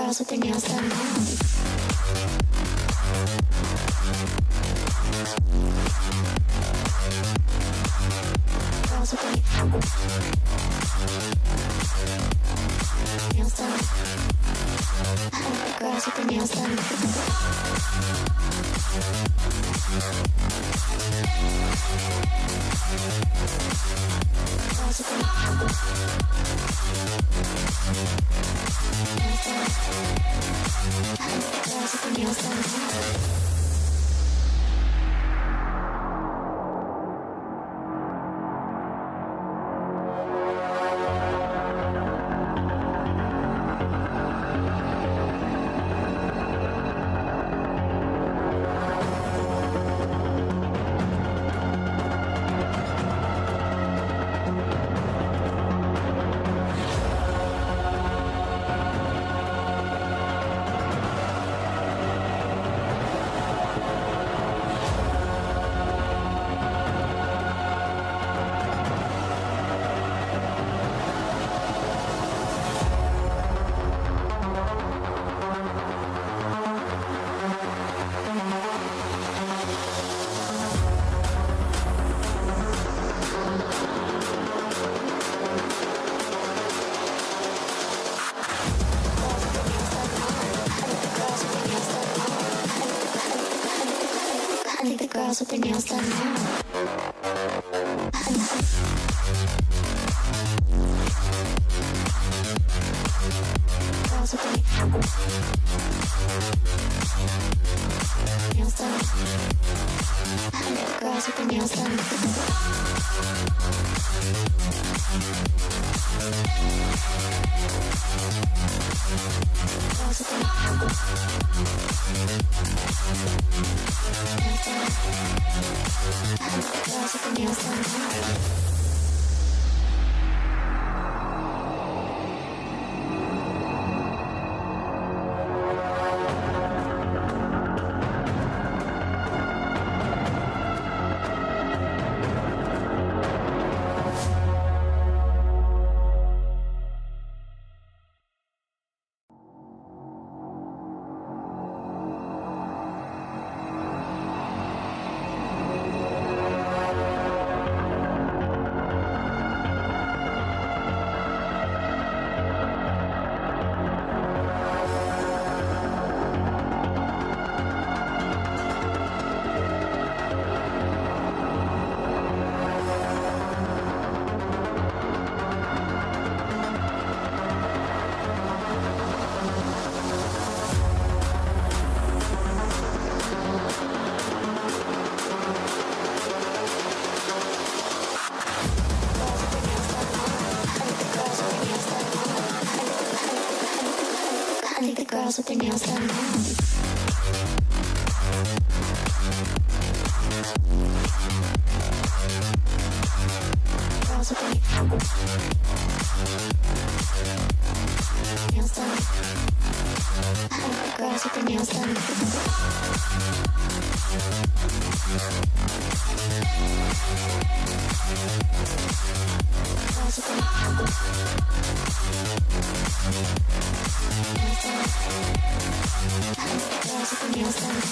girls with their nails done now. Girls with their nails done. Girls with their nails done. Girls with their nails done. Girls with their nails done now. Girls with their nails done. Girls with their nails done. Girls with their girls with their nails done. Girls with their nails done now. Girls with their nails done. Girls with their nails done. Girls with their girls with their nails done.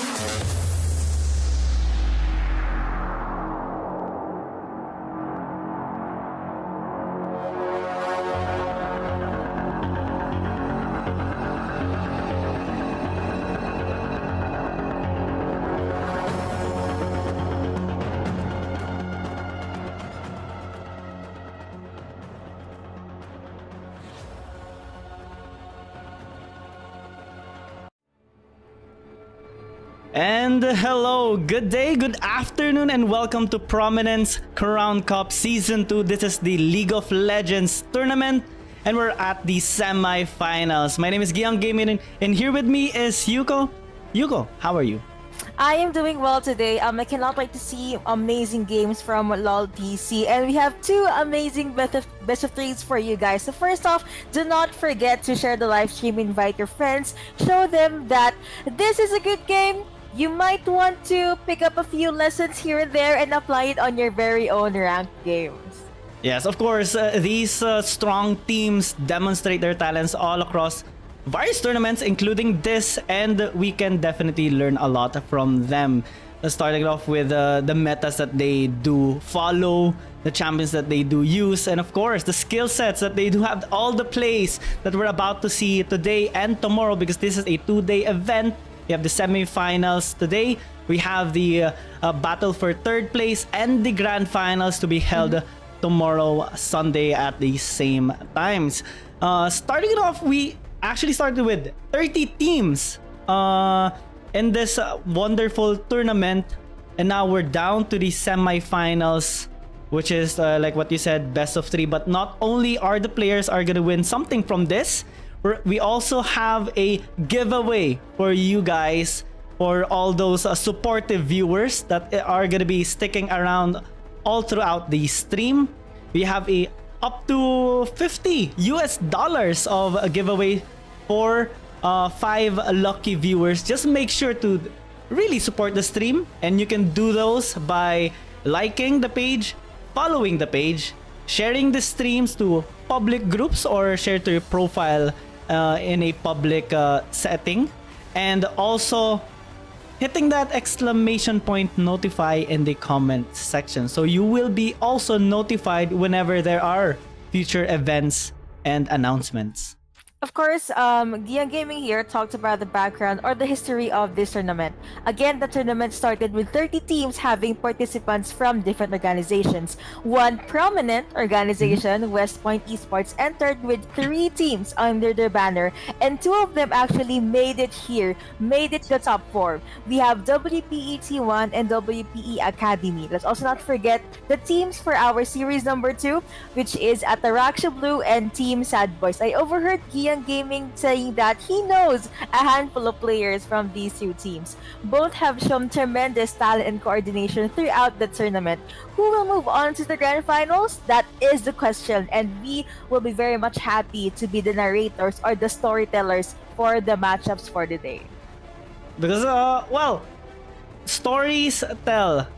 And hello, good day, good afternoon, and welcome to Prominence Crown Cup Season 2. This is the League of Legends tournament, and we're at the semi-finals. My name is Giang Gaming, and here with me is Yuko. Yuko, how are you? I am doing well today. I cannot wait to see amazing games from LOL TC, and we have two amazing best of threes for you guys. So first off, do not forget to share the live stream, invite your friends, show them that this is a good game. You might want to pick up a few lessons here and there and apply it on your very own ranked games. Yes, of course, these strong teams demonstrate their talents all across various tournaments, including this, and we can definitely learn a lot from them. Starting off with the metas that they do follow, the champions that they do use, and of course the skill sets that they do have, all the plays that we're about to see today and tomorrow, because this is a 2-day event. We have the semifinals today. We have the battle for third place and the grand finals to be held tomorrow, Sunday, at the same times. Starting it off, we actually started with 30 teams in this wonderful tournament, and now we're down to the semifinals, which is like what you said, best of 3. But not only are the players are gonna win something from this, we also have a giveaway for you guys, for all those supportive viewers that are gonna be sticking around all throughout the stream. We have a up to $50 of a giveaway for 5 lucky viewers. Just make sure to really support the stream, and you can do those by liking the page, following the page, sharing the streams to public groups, or share to your profile in a public setting, and also hitting that exclamation point notify in the comment section, so you will be also notified whenever there are future events and announcements. Of course, Gian Gaming here talked about the background or the history of this tournament. Again, the tournament started with 30 teams having participants from different organizations. One prominent organization, West Point Esports, entered with 3 teams under their banner, and 2 of them actually made it here, made it to the top 4. We have WPE T1 and WPE Academy. Let's also not forget the teams for our series number 2, which is Ataraxia Blue and Team Sadbois. I overheard Gian Gaming saying that he knows a handful of players from these 2 teams. Both have shown tremendous talent and coordination throughout the tournament. Who will move on to the grand finals? That is the question, and we will be very much happy to be the narrators or the storytellers for the matchups for the day. Because well, stories tell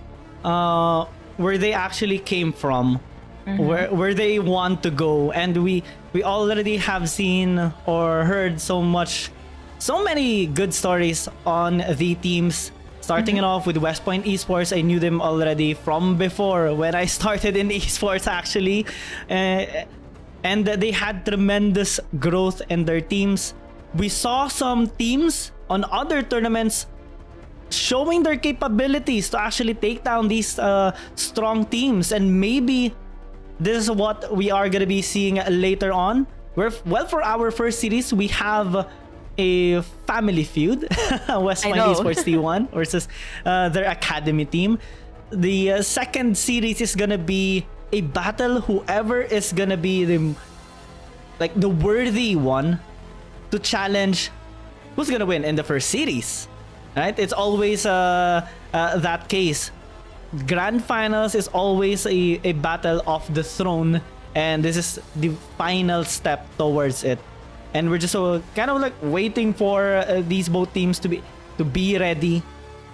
where they actually came from, where they want to go, and we already have seen or heard so many good stories on the teams. Starting it off with West Point Esports, I knew them already from before when I started in esports actually, and they had tremendous growth in their teams. We saw some teams on other tournaments showing their capabilities to actually take down these strong teams, and maybe this is what we are going to be seeing later on. Well, for our first series, we have a family feud. West Point Esports T1 versus their academy team. The second series is going to be a battle. Whoever is going to be the worthy one to challenge who's going to win in the first series. Right? It's always that case. Grand finals is always a battle of the throne, and this is the final step towards it. And we're just kind of like waiting for these both teams to be ready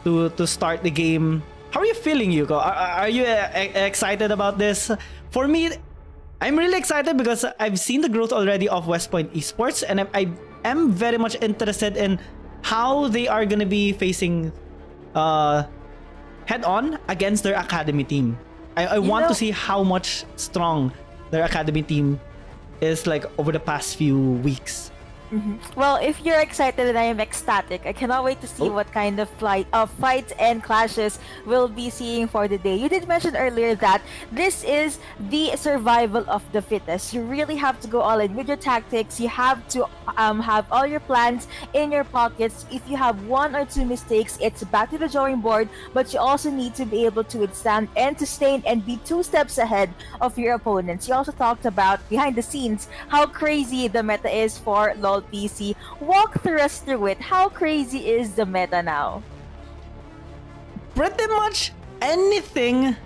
to start the game. How are you feeling, Yuko? Are you excited about this? For me, I'm really excited because I've seen the growth already of West Point Esports, and I am very much interested in how they are gonna be facing head-on against their academy team. I want to see how much strong their academy team is like over the past few weeks. Well, if you're excited and I am ecstatic, I cannot wait to see what kind of fights and clashes we'll be seeing for the day. You did mention earlier that this is the survival of the fittest. You really have to go all in with your tactics. You have to have all your plans in your pockets. If you have 1 or 2 mistakes, it's back to the drawing board, but you also need to be able to withstand and sustain and be 2 steps ahead of your opponents. You also talked about behind the scenes how crazy the meta is for LoL PC. Walk us through it. How crazy is the meta now? Pretty much anything.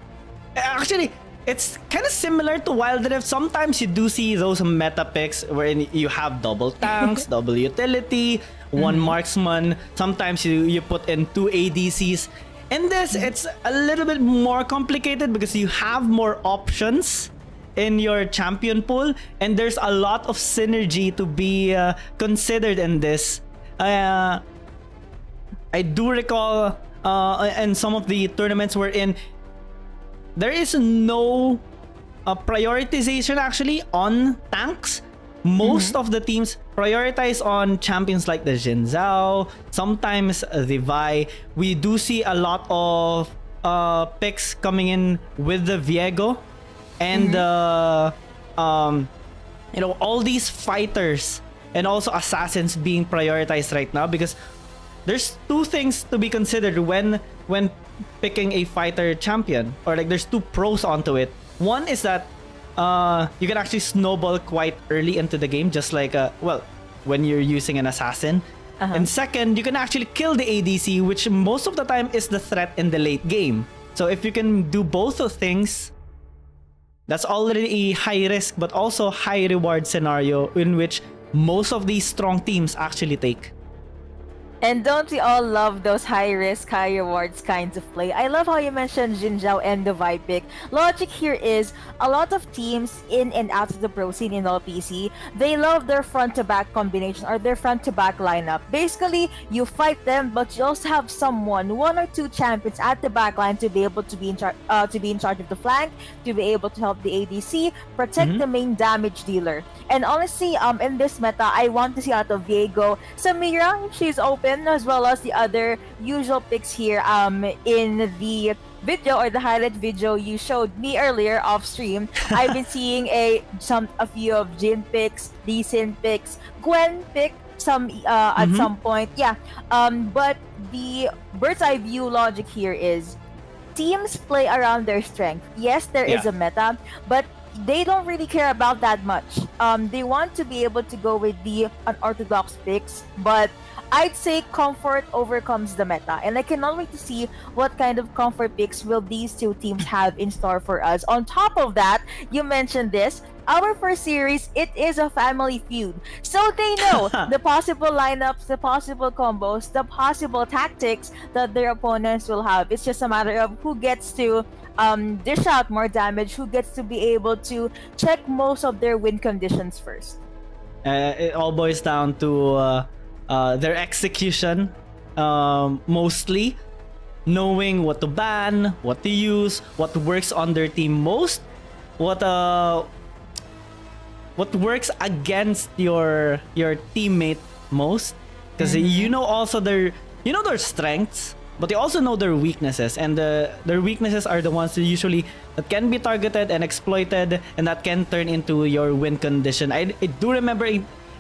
Actually, it's kind of similar to Wild Rift. Sometimes you do see those meta picks wherein you have double tanks, double utility, 1 marksman. Sometimes you put in 2 ADCs. In this, it's a little bit more complicated because you have more options in your champion pool, and there's a lot of synergy to be considered in this. I do recall in some of the tournaments we're in, there is no prioritization actually on tanks. Most of the teams prioritize on champions like the Jin Zhao, sometimes the Vi. We do see a lot of picks coming in with the Viego and all these fighters and also assassins being prioritized right now, because there's two things to be considered when picking a fighter champion, or like there's two pros onto it. One is that you can actually snowball quite early into the game, just like when you're using an assassin. And second, you can actually kill the ADC, which most of the time is the threat in the late game. So if you can do both of things, that's already a high risk but also high reward scenario in which most of these strong teams actually take. And don't we all love those high risk, high rewards kinds of play? I love how you mentioned Jin Zhao and the Vi pick. Logic here is a lot of teams in and out of the pro scene in LPC, they love their front to back combination or their front to back lineup. Basically, you fight them, but you also have someone, one or two champions at the back line to be able to be in charge of the flank, to be able to help the ADC, protect the main damage dealer. And honestly, in this meta, I want to see out of Viego, Samira, if she's open, as well as the other usual picks here in the video or the highlight video you showed me earlier off stream. I've been seeing a few of Jin picks, Lee Sin picks, Gwen pick at some point. But the bird's eye view logic here is teams play around their strength. Yes, there is a meta, but they don't really care about that much. They want to be able to go with the unorthodox picks, but I'd say comfort overcomes the meta, and I cannot wait to see what kind of comfort picks will these two teams have in store for us. On top of that, you mentioned this, our first series, it is a family feud. So they know the possible lineups, the possible combos, the possible tactics that their opponents will have. It's just a matter of who gets to dish out more damage, who gets to be able to check most of their win conditions first. It all boils down to their execution, mostly knowing what to ban, what to use, what works on their team most, what works against your teammate most, because you know also their strengths, but you also know their weaknesses, and their weaknesses are the ones that can be targeted and exploited, and that can turn into your win condition. I do remember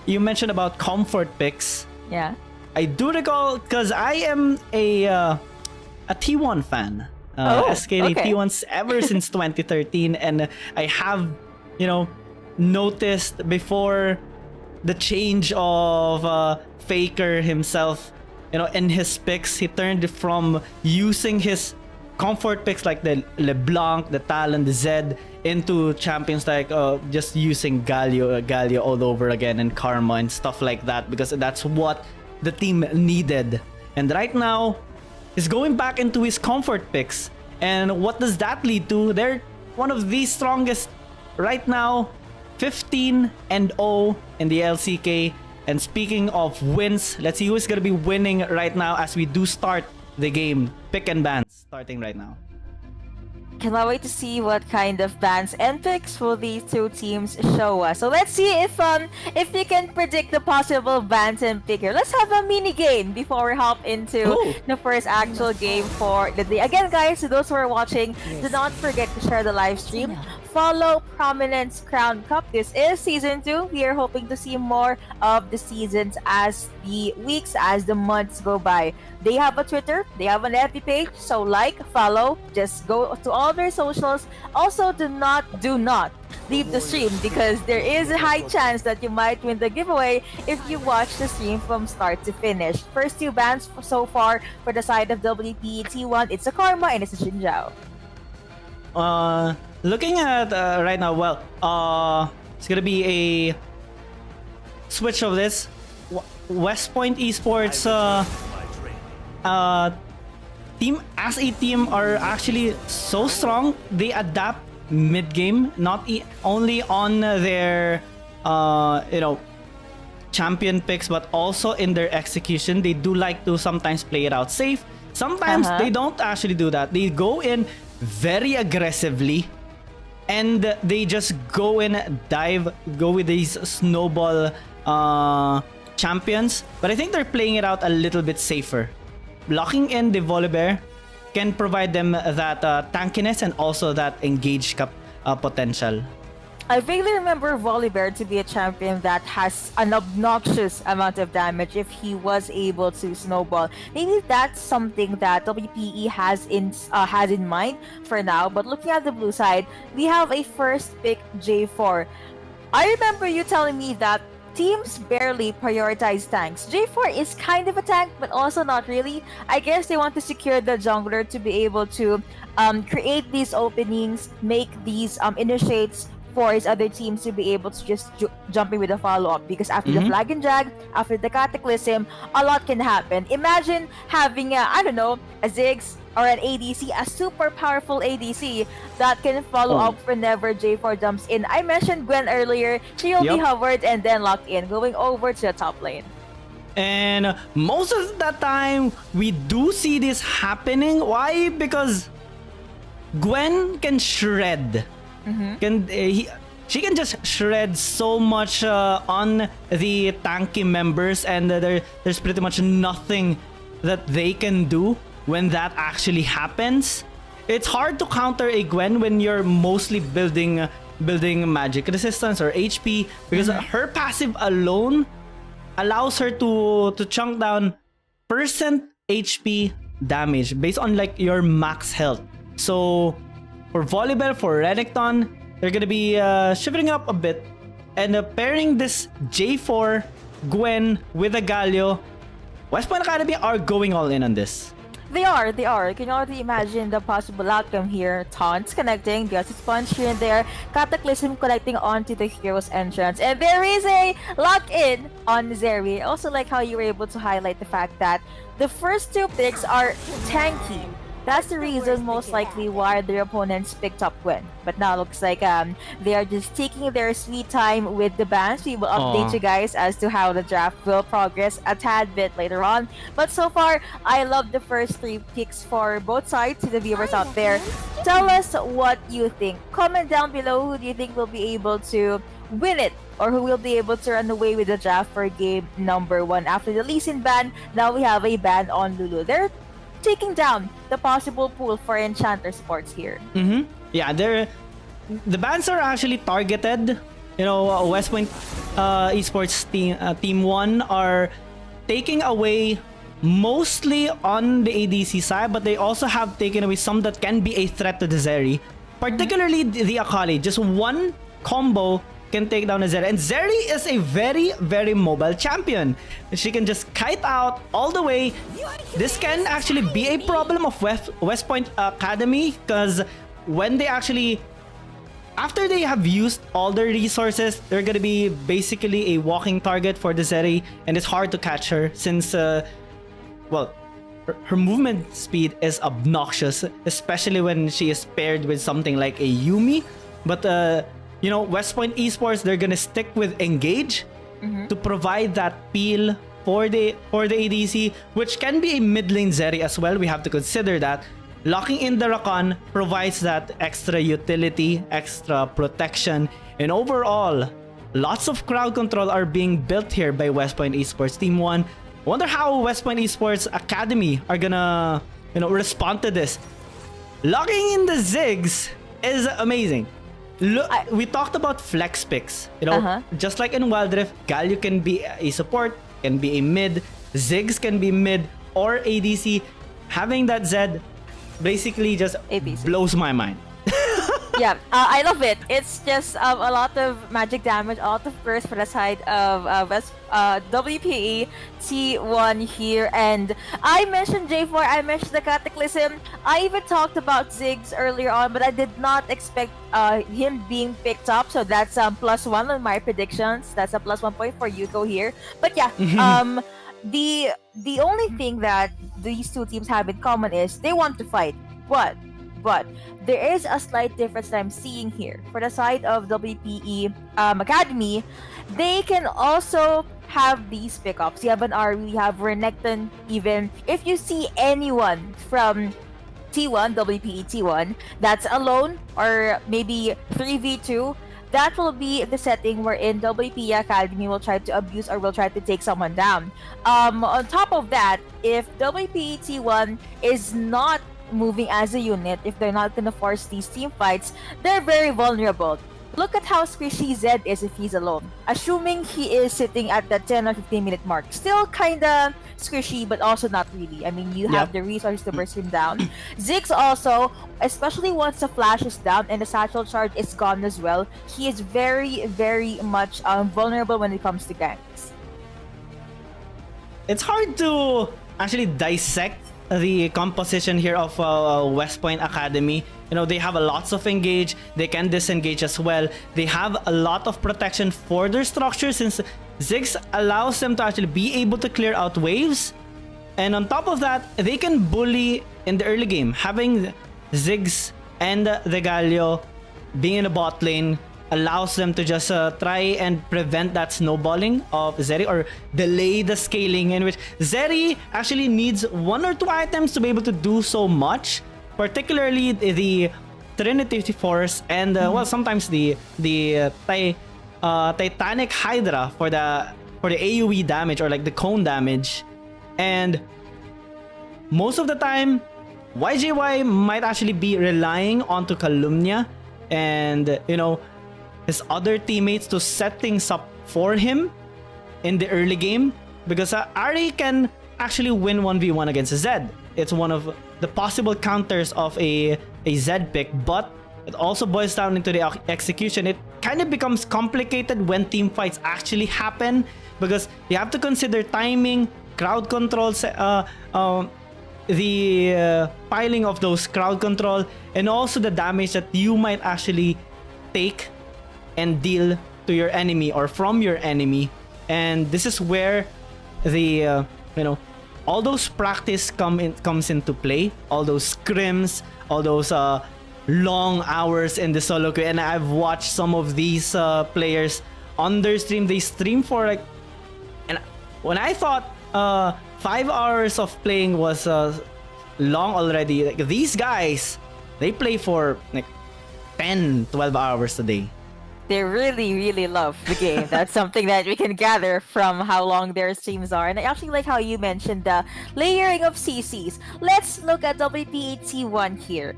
you mentioned about comfort picks. Yeah, I do recall, because I am a T1 fan. SKD T1 ever since 2013, and I have noticed before the change of Faker himself, in his picks, he turned from using his comfort picks like the LeBlanc, the Talon, the Zed, into champions like just using Galio all over again, and Karma and stuff like that, because that's what the team needed. And right now, he's going back into his comfort picks. And what does that lead to? They're one of the strongest right now, 15-0 in the LCK. And speaking of wins, let's see who's going to be winning right now as we do start the game. Pick and bans starting right now. Cannot wait to see what kind of bans and picks will these two teams show us. So let's see if we can predict the possible bans and pick here. Let's have a mini game before we hop into the first actual game for the day. Again, guys, to those who are watching, do not forget to share the live stream. Follow Prominence Crown Cup. This is season 2. We are hoping to see more of the seasons as the weeks, as the months go by. They have a Twitter, they have an FB page, so like, follow, just go to all their socials. Also, do not leave the stream, because there is a high chance that you might win the giveaway if you watch the stream from start to finish. First 2 bans so far for the side of WPE T1, it's a Karma and it's a Jin Zhao. Looking at right now, it's gonna be a switch of this. West Point Esports team as a team are actually so strong. They adapt mid game, not only on their champion picks, but also in their execution. They do like to sometimes play it out safe. Sometimes they don't actually do that. They go in very aggressively and they just go with these snowball champions. But I think they're playing it out a little bit safer. Locking in the Volibear can provide them that tankiness and also that engage potential. I vaguely remember Volibear to be a champion that has an obnoxious amount of damage if he was able to snowball. Maybe that's something that WPE has in mind for now. But looking at the blue side, we have a first pick J4. I remember you telling me that teams barely prioritize tanks. J4 is kind of a tank, but also not really. I guess they want to secure the jungler to be able to create these openings, make these initiates for his other teams to be able to just jump in with a follow-up, because after the flag and drag, after the cataclysm, a lot can happen. Imagine having a Ziggs or an ADC, a super powerful ADC that can follow up whenever J4 jumps in. I mentioned Gwen earlier. She'll be hovered and then locked in, going over to the top lane. And most of the time, we do see this happening. Why? Because Gwen can shred. She can just shred so much on the tanky members, and there's pretty much nothing that they can do when that actually happens. It's hard to counter a Gwen when you're mostly building magic resistance or HP, because her passive alone allows her to chunk down percent HP damage based on like your max health. So for Volibear, for Renekton, they're gonna be shifting up a bit and pairing this J4 Gwen with a Galio. West Point Academy are going all in on this. They are. Can you already imagine the possible outcome here? Taunts connecting, Gus's Punch here and there, Cataclysm connecting onto the hero's entrance, and there is a lock-in on Zeri. I also like how you were able to highlight the fact that the first two picks are tanky. That's the reason most likely why their opponents picked up Gwen. But now looks like they are just taking their sweet time with the bans. We will update you guys as to how the draft will progress a tad bit later on. But so far, I love the first three picks for both sides. To the viewers out there, tell us what you think. Comment down below who do you think will be able to win it, or who will be able to run away with the draft for game number 1. After the Lee Sin ban, now we have a ban on Lulu. They're taking down the possible pool for Enchanter Sports here. Yeah, the bans are actually targeted. West Point Esports team 1 are taking away mostly on the ADC side, but they also have taken away some that can be a threat to the Zeri, particularly the Akali. Just one combo can take down a Zeri, and Zeri is a very, very mobile champion. She can just kite out all the way. This can actually be a problem of West Point Academy, because when they actually, after they have used all their resources, they're gonna be basically a walking target for the Zeri, and it's hard to catch her since her movement speed is obnoxious, especially when she is paired with something like a Yumi. But West Point Esports, they're gonna stick with Engage to provide that peel for the ADC, which can be a mid lane Zeri as well. We have to consider that. Locking in the Rakan provides that extra utility, extra protection, and overall, lots of crowd control are being built here by West Point Esports Team 1. I wonder how West Point Esports Academy are gonna respond to this. Locking in the Ziggs is amazing. Look, we talked about flex picks. Just like in Wild Rift, Galio can be a support, can be a mid, Ziggs can be mid or ADC. Having that Zed basically just blows my mind. Yeah, I love it. It's just a lot of magic damage, a lot of burst for the side of WPE T1 here. And I mentioned J4, I mentioned the Cataclysm. I even talked about Ziggs earlier on, but I did not expect him being picked up. So that's +1 on my predictions. That's a +1 point for Yuko here. But yeah, the only thing that these two teams have in common is they want to fight. But But there is a slight difference that I'm seeing here. For the side of WPE Academy, they can also have these pickups. You have an RE, you have Renekton, even. If you see anyone from T1, WPE T1, that's alone or maybe 3v2, that will be the setting wherein WPE Academy will try to abuse or will try to take someone down. On top of that, if WPE T1 is not moving as a unit, if they're not gonna force these team fights, they're very vulnerable. Look at how squishy Zed is if he's alone. Assuming he is sitting at the 10 or 15 minute mark. Still kinda squishy, but also not really. I mean, you have the resources to burst him down. Ziggs also, especially once the flash is down and the satchel charge is gone as well, he is very, very much vulnerable when it comes to ganks. It's hard to actually dissect the composition here of West Point Academy. You know, they have a lots of engage, they can disengage as well. They have a lot of protection for their structure since Ziggs allows them to actually be able to clear out waves. And on top of that, they can bully in the early game. Having Ziggs and the Galio being in the bot lane allows them to just try and prevent that snowballing of Zeri or delay the scaling, in which Zeri actually needs 1 or 2 items to be able to do so much, particularly the Trinity Force and well, sometimes the Titanic Hydra for the AoE damage or like the cone damage. And most of the time YJY might actually be relying onto Calumnia and, you know, his other teammates to set things up for him in the early game, because Ari can actually win 1v1 against a Zed. It's one of the possible counters of a Zed pick, but it also boils down into the execution. It kind of becomes complicated when team fights actually happen, because you have to consider timing, crowd controls, the piling of those crowd control, and also the damage that you might actually take and deal to your enemy or from your enemy. And this is where the you know, all those practice comes into play, all those scrims, all those long hours in the solo queue. And I've watched some of these players on their stream. They stream for like, and when I thought 5 hours of playing was long already, like these guys, they play for like 10-12 hours a day. They really, really love the game. That's something that we can gather from how long their streams are. And I actually like how you mentioned the layering of CCs. Let's look at WPE T1 here.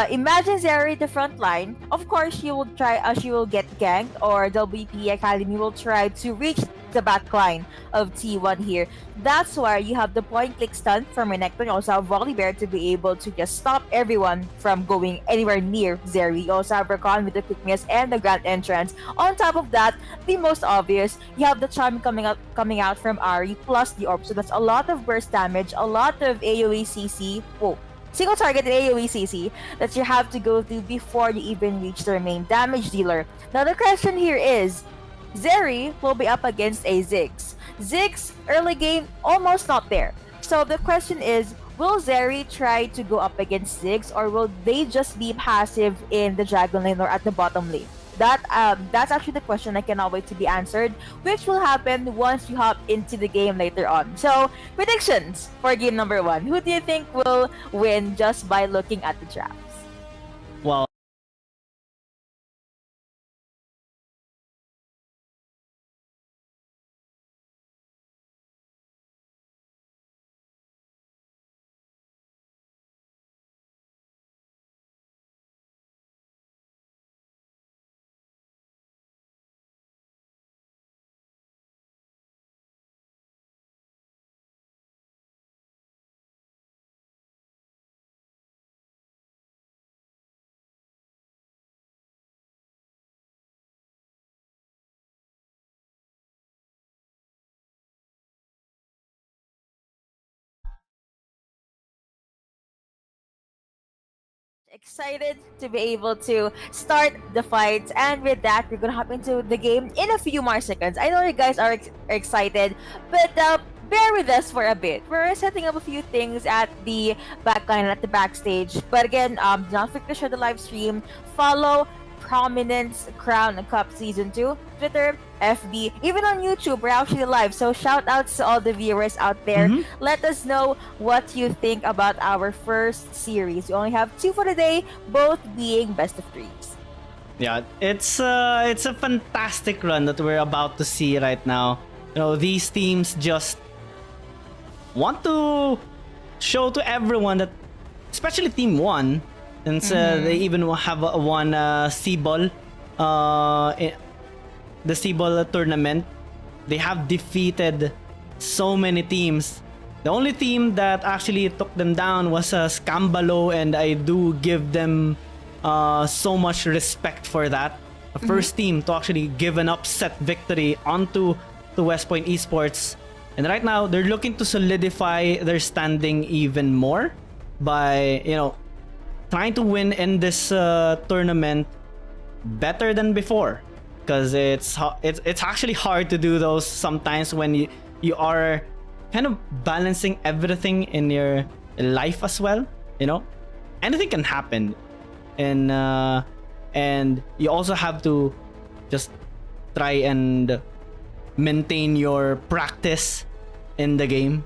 Imagine Zeri the front line. Of course, she will get ganked, or WPE Academy will try to reach the back line of T1 here. That's why you have the point click stun from Renekton. You also have Volibear to be able to just stop everyone from going anywhere near Zeri. You also have Rakon with the quick miss and the grand entrance. On top of that, the most obvious, you have the charm coming out from Ari plus the orb. So that's a lot of burst damage, a lot of AoE CC. Whoa. Single target and AoE CC that you have to go through before you even reach the main damage dealer. Now the question here is, Zeri will be up against a Ziggs. Ziggs early game almost not there. So the question is, will Zeri try to go up against Ziggs, or will they just be passive in the dragon lane or at the bottom lane? That's actually the question I cannot wait to be answered, which will happen once you hop into the game later on. So, predictions for game number 1. Who do you think will win just by looking at the drafts? Well, Excited to be able to start the fights, and with that we're gonna hop into the game in a few more seconds. I know you guys are excited, but bear with us for a bit. We're setting up a few things at the backline, at the backstage. But again, do not forget to share the live stream. Follow Prominence Crown Cup Season 2, Twitter, FB, even on YouTube. We're actually live. So shout outs to all the viewers out there. Let us know what you think about our first series. We only have 2 for today, both being best of 3s. Yeah, it's a fantastic run that we're about to see right now. You know, these teams just want to show to everyone that, especially Team 1, since they even have won C-Ball, the C-Ball tournament. They have defeated so many teams. The only team that actually took them down was Scambalo, and I do give them so much respect for that. The first team to actually give an upset victory onto the West Point Esports. And right now, they're looking to solidify their standing even more by, you know, trying to win in this tournament better than before. Because it's actually hard to do those sometimes when you are kind of balancing everything in your life as well. You know, anything can happen, and you also have to just try and maintain your practice in the game.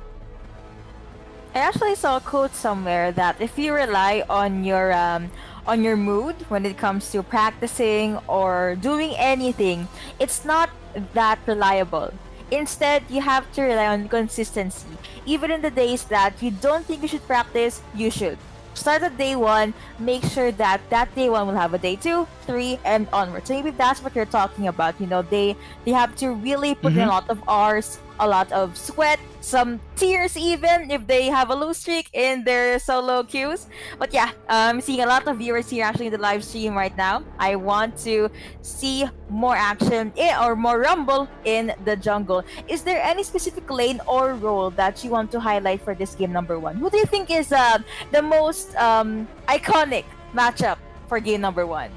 I actually saw a quote somewhere that if you rely on your mood when it comes to practicing or doing anything, it's not that reliable. Instead, you have to rely on consistency. Even in the days that you don't think you should practice, you should. Start at day 1, make sure that day 1 will have a day 2, 3, and onwards. So maybe that's what you're talking about. You know, they have to really put in a lot of hours, a lot of sweat, some tears even if they have a lose streak in their solo queues. But yeah, I'm seeing a lot of viewers here actually in the live stream right now. I want to see more action or more rumble in the jungle. Is there any specific lane or role that you want to highlight for this game number 1? Who do you think is the most iconic matchup for game number 1?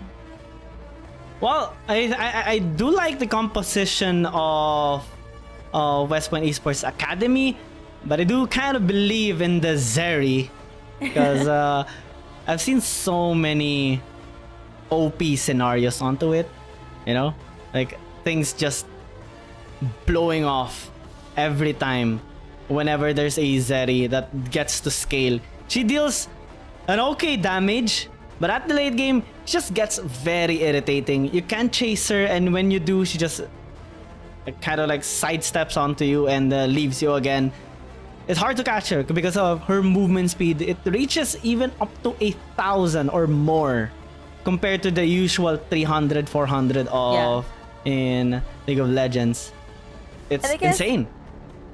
Well, I do like the composition of West Point Esports Academy, but I do kind of believe in the Zeri because I've seen so many OP scenarios onto it, you know, like things just blowing off every time whenever there's a Zeri that gets to scale. She deals an okay damage, but at the late game, she just gets very irritating. You can't chase her, and when you do, she just kind of like sidesteps onto you and leaves you again. It's hard to catch her because of her movement speed. It reaches even up to 1,000 or more compared to the usual 300, 400 of in League of Legends. It's insane.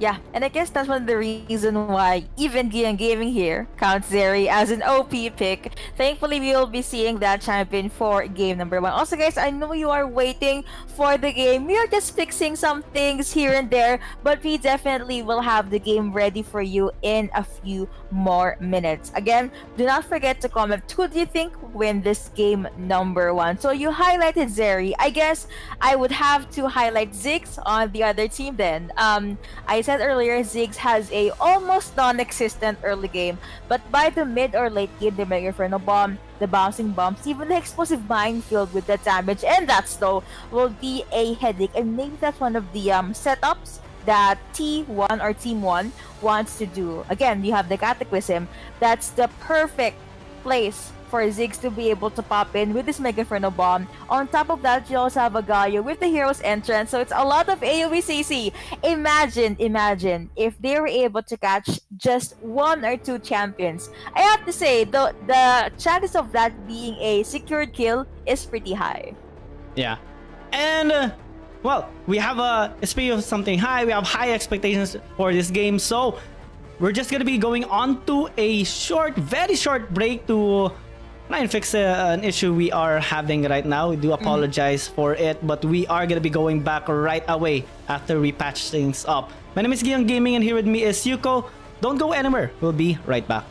Yeah, and I guess that's one of the reasons why even Gian Gaming here counts Zeri as an OP pick. Thankfully, we will be seeing that champion for game number 1. Also, guys, I know you are waiting for the game. We are just fixing some things here and there, but we definitely will have the game ready for you in a few more minutes. Again, do not forget to comment who do you think win this game number 1. So you highlighted Zeri. I guess I would have to highlight Ziggs on the other team then. I said earlier, Ziggs has a almost non-existent early game, but by the mid or late game, the Mega Inferno Bomb, the bouncing bombs, even the explosive minefield with the damage and that slow will be a headache. And maybe that's one of the setups that T1 or Team 1 wants to do. Again, you have the Cataclysm. That's the perfect place for Ziggs to be able to pop in with this Mega Inferno Bomb. On top of that, you also have a Gaio with the Hero's Entrance, so it's a lot of AoE CC. Imagine if they were able to catch just 1 or 2 champions. I have to say, the chances of that being a secured kill is pretty high. Yeah, and well, we have speaking of something high, we have high expectations for this game, so we're just gonna be going on to a very short break to try and fix an issue we are having right now. We do apologize for it, but we are gonna be going back right away after we patch things up. My name is Gian Gaming, and here with me is Yuko. Don't go anywhere. We'll be right back.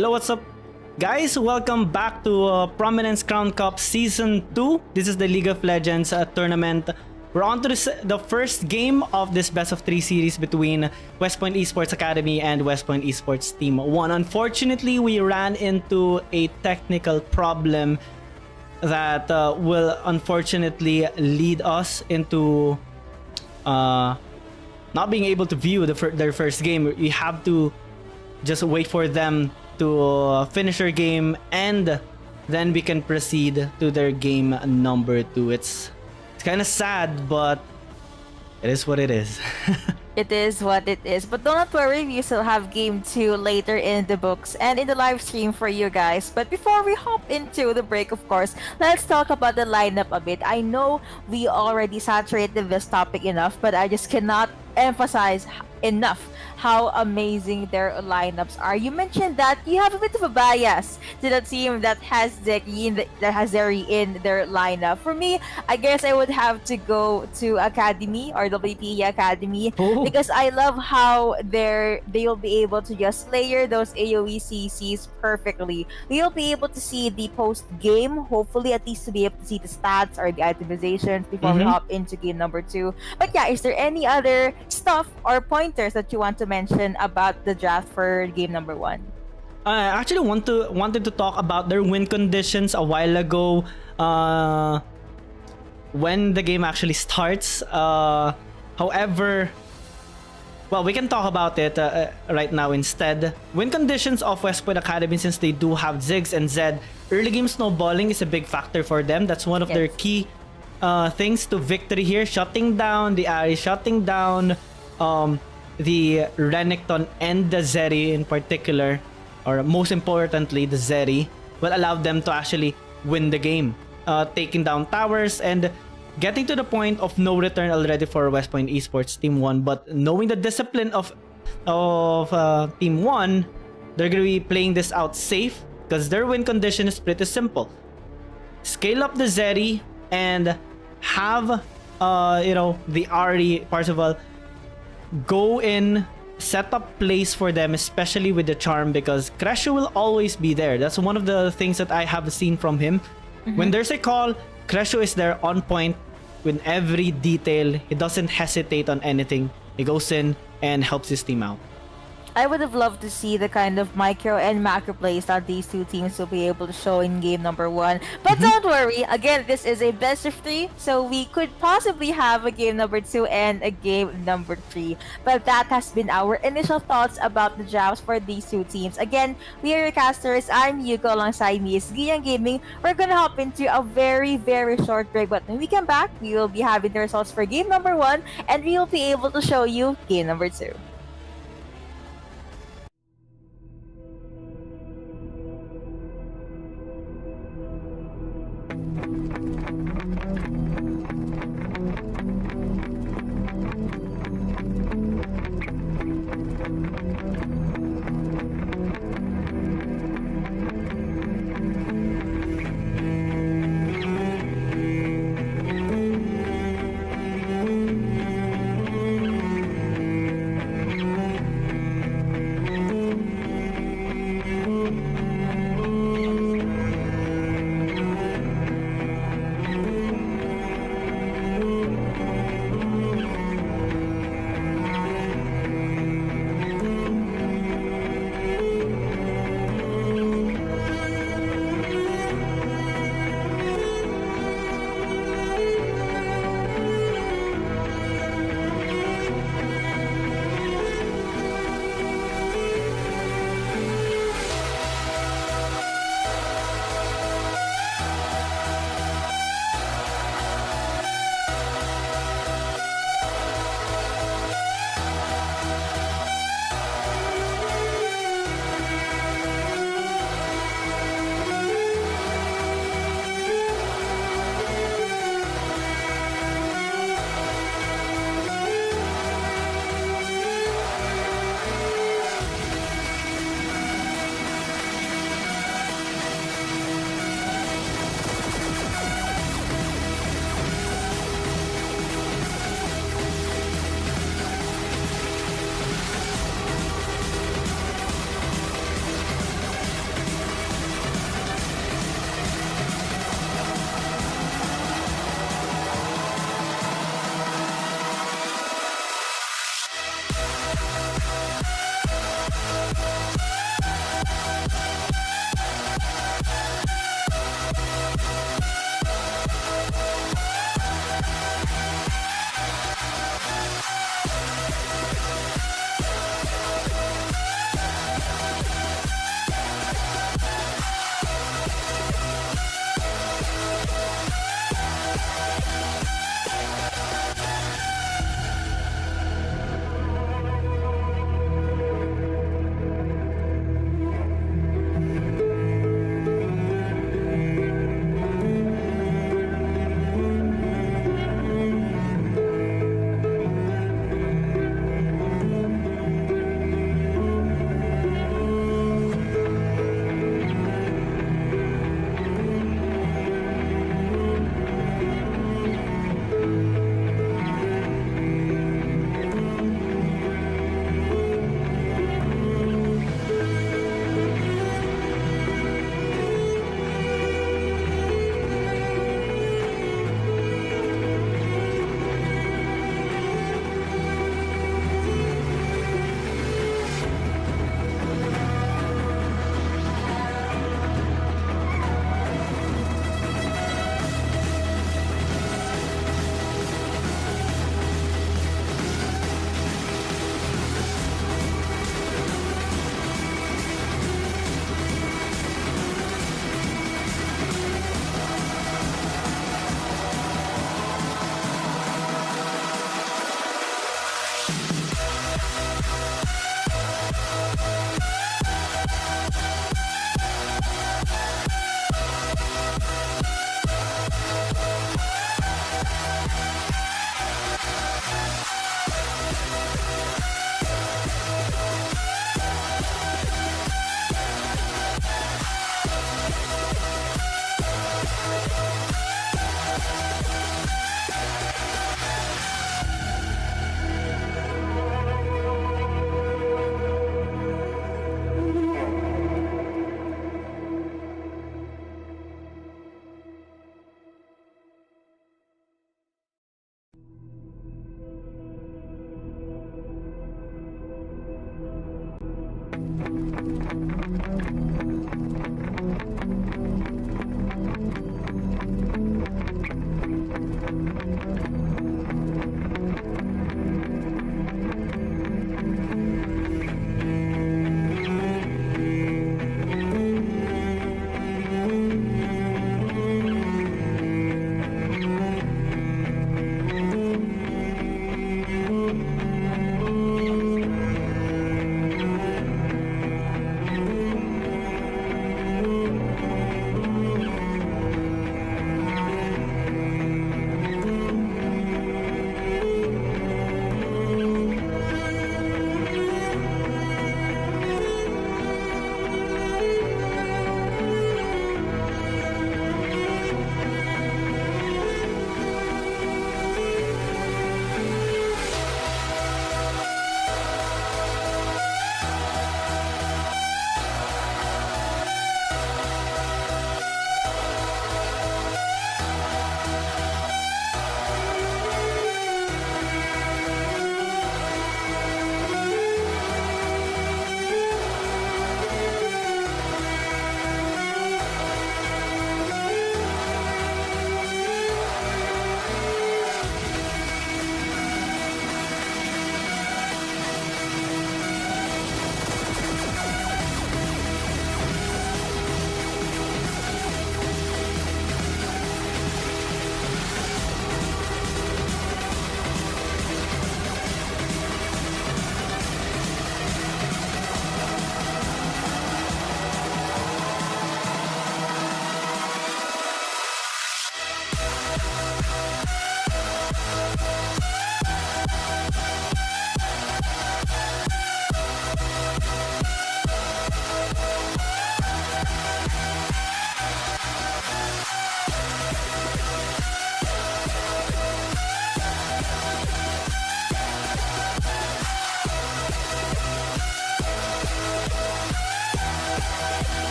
Hello, what's up, guys? Welcome back to Prominence Crown Cup Season 2. This is the League of Legends tournament. We're on to the first game of this best of 3 series between West Point Esports Academy and West Point Esports Team 1. Unfortunately, we ran into a technical problem that will unfortunately lead us into not being able to view their first game. We have to just wait for them to finish their game, and then we can proceed to their game number 2. It's kind of sad, but it is what it is. It is what it is. But do not worry, we still have game 2 later in the books and in the live stream for you guys. But before we hop into the break, of course, let's talk about the lineup a bit. I know we already saturated this topic enough, but I just cannot emphasize enough how amazing their lineups are. You mentioned that you have a bit of a bias to the team that has Zeri in their lineup. For me, I guess I would have to go to Academy or WPE Academy because I love how they'll be able to just layer those AoE CCs perfectly. We'll be able to see the post game, hopefully at least to be able to see the stats or the itemizations before we hop into game number 2. But yeah, is there any other stuff or pointers that you want to mention about the draft for game number 1? I actually wanted to talk about their win conditions a while ago when the game actually starts. However, well, we can talk about it right now instead. Win conditions of West Point Academy, since they do have Ziggs and Zed, early game snowballing is a big factor for them. That's one of their key things to victory here. Shutting down the Ahri, shutting down the Renekton and the Zeri in particular, or most importantly the Zeri, will allow them to actually win the game, taking down towers and getting to the point of no return already for West Point Esports Team 1. But knowing the discipline of Team 1, they're gonna be playing this out safe because their win condition is pretty simple. Scale up the Zeri and have the Ahri Parzival go in, set up plays for them, especially with the charm, because Crescio will always be there. That's one of the things that I have seen from him. When there's a call, Crescio is there on point with every detail. He doesn't hesitate on anything. He goes in and helps his team out. I would have loved to see the kind of micro and macro plays that these two teams will be able to show in game number 1. But don't worry, again, this is a best of 3, so we could possibly have a game number 2 and a game number 3. But that has been our initial thoughts about the drafts for these two teams. Again, we are your casters. I'm Yuko, alongside me is Giyang Gaming. We're gonna hop into a very, very short break, but when we come back, we will be having the results for game number 1, and we will be able to show you game number 2.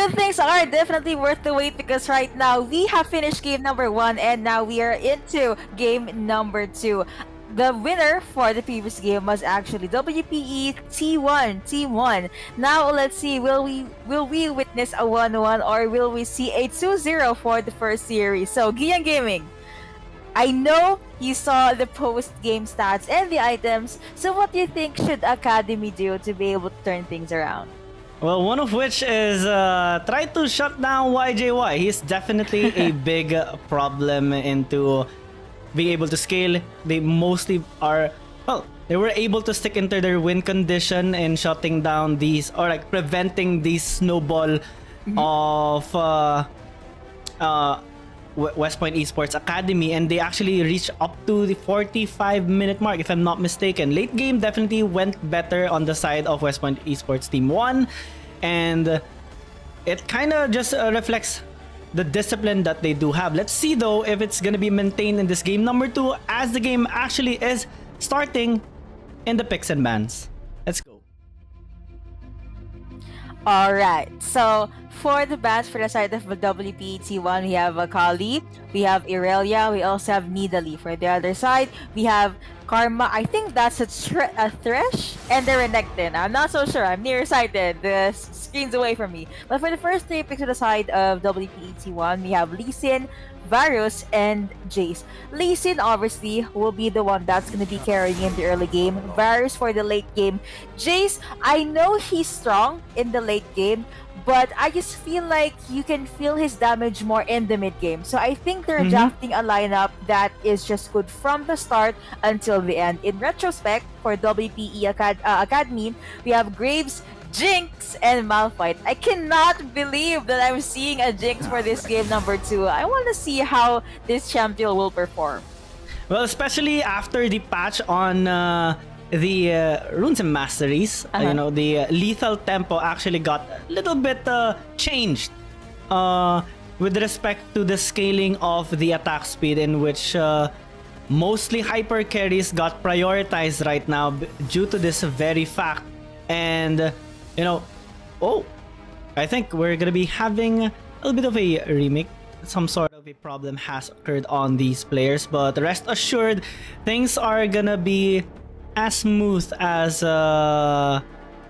But things are definitely worth the wait because right now we have finished game number 1 and now we are into game number 2. The winner for the previous game was actually WPE T1 T1. Now let's see, will we witness a 1-1 or will we see a 2-0 for the first series? So Gian Gaming, I know you saw the post-game stats and the items, so what do you think should Academy do to be able to turn things around? Well, one of which is try to shut down YJY. He's definitely a big problem into being able to scale. They mostly are, well, they were able to stick into their win condition and shutting down these, or like preventing these snowball of West Point Esports Academy, and they actually reached up to the 45-minute mark, if I'm not mistaken. Late game definitely went better on the side of West Point Esports Team 1, and it kind of just reflects the discipline that they do have. Let's see though if it's gonna be maintained in this game number 2, as the game actually is starting in the picks and bans. Let's go. Alright, so for the bans for the side of the WPE T1, we have Akali, we have Irelia, we also have Nidalee. For the other side, we have Karma, I think that's a Thresh, and the Renekton. I'm not so sure, I'm nearsighted, the screen's away from me. But for the first 3 picks to the side of WPE T1, we have Lee Sin, Varus, and Jace. Lee Sin obviously will be the one that's going to be carrying in the early game. Varus for the late game. Jace, I know he's strong in the late game, but I just feel like you can feel his damage more in the mid game. So I think they're drafting a lineup that is just good from the start until the end. In retrospect, for WPE Academy, we have Graves, Jinx, and Malphite. I cannot believe that I'm seeing a Jinx for this game number 2. I want to see how this champion will perform. Well, especially after the patch on the Runes and Masteries, you know, the lethal tempo actually got a little bit changed with respect to the scaling of the attack speed, in which mostly hyper carries got prioritized right now due to this very fact. And you know, I think we're gonna be having a little bit of a remake. Some sort of a problem has occurred on these players, but rest assured, things are gonna be as smooth as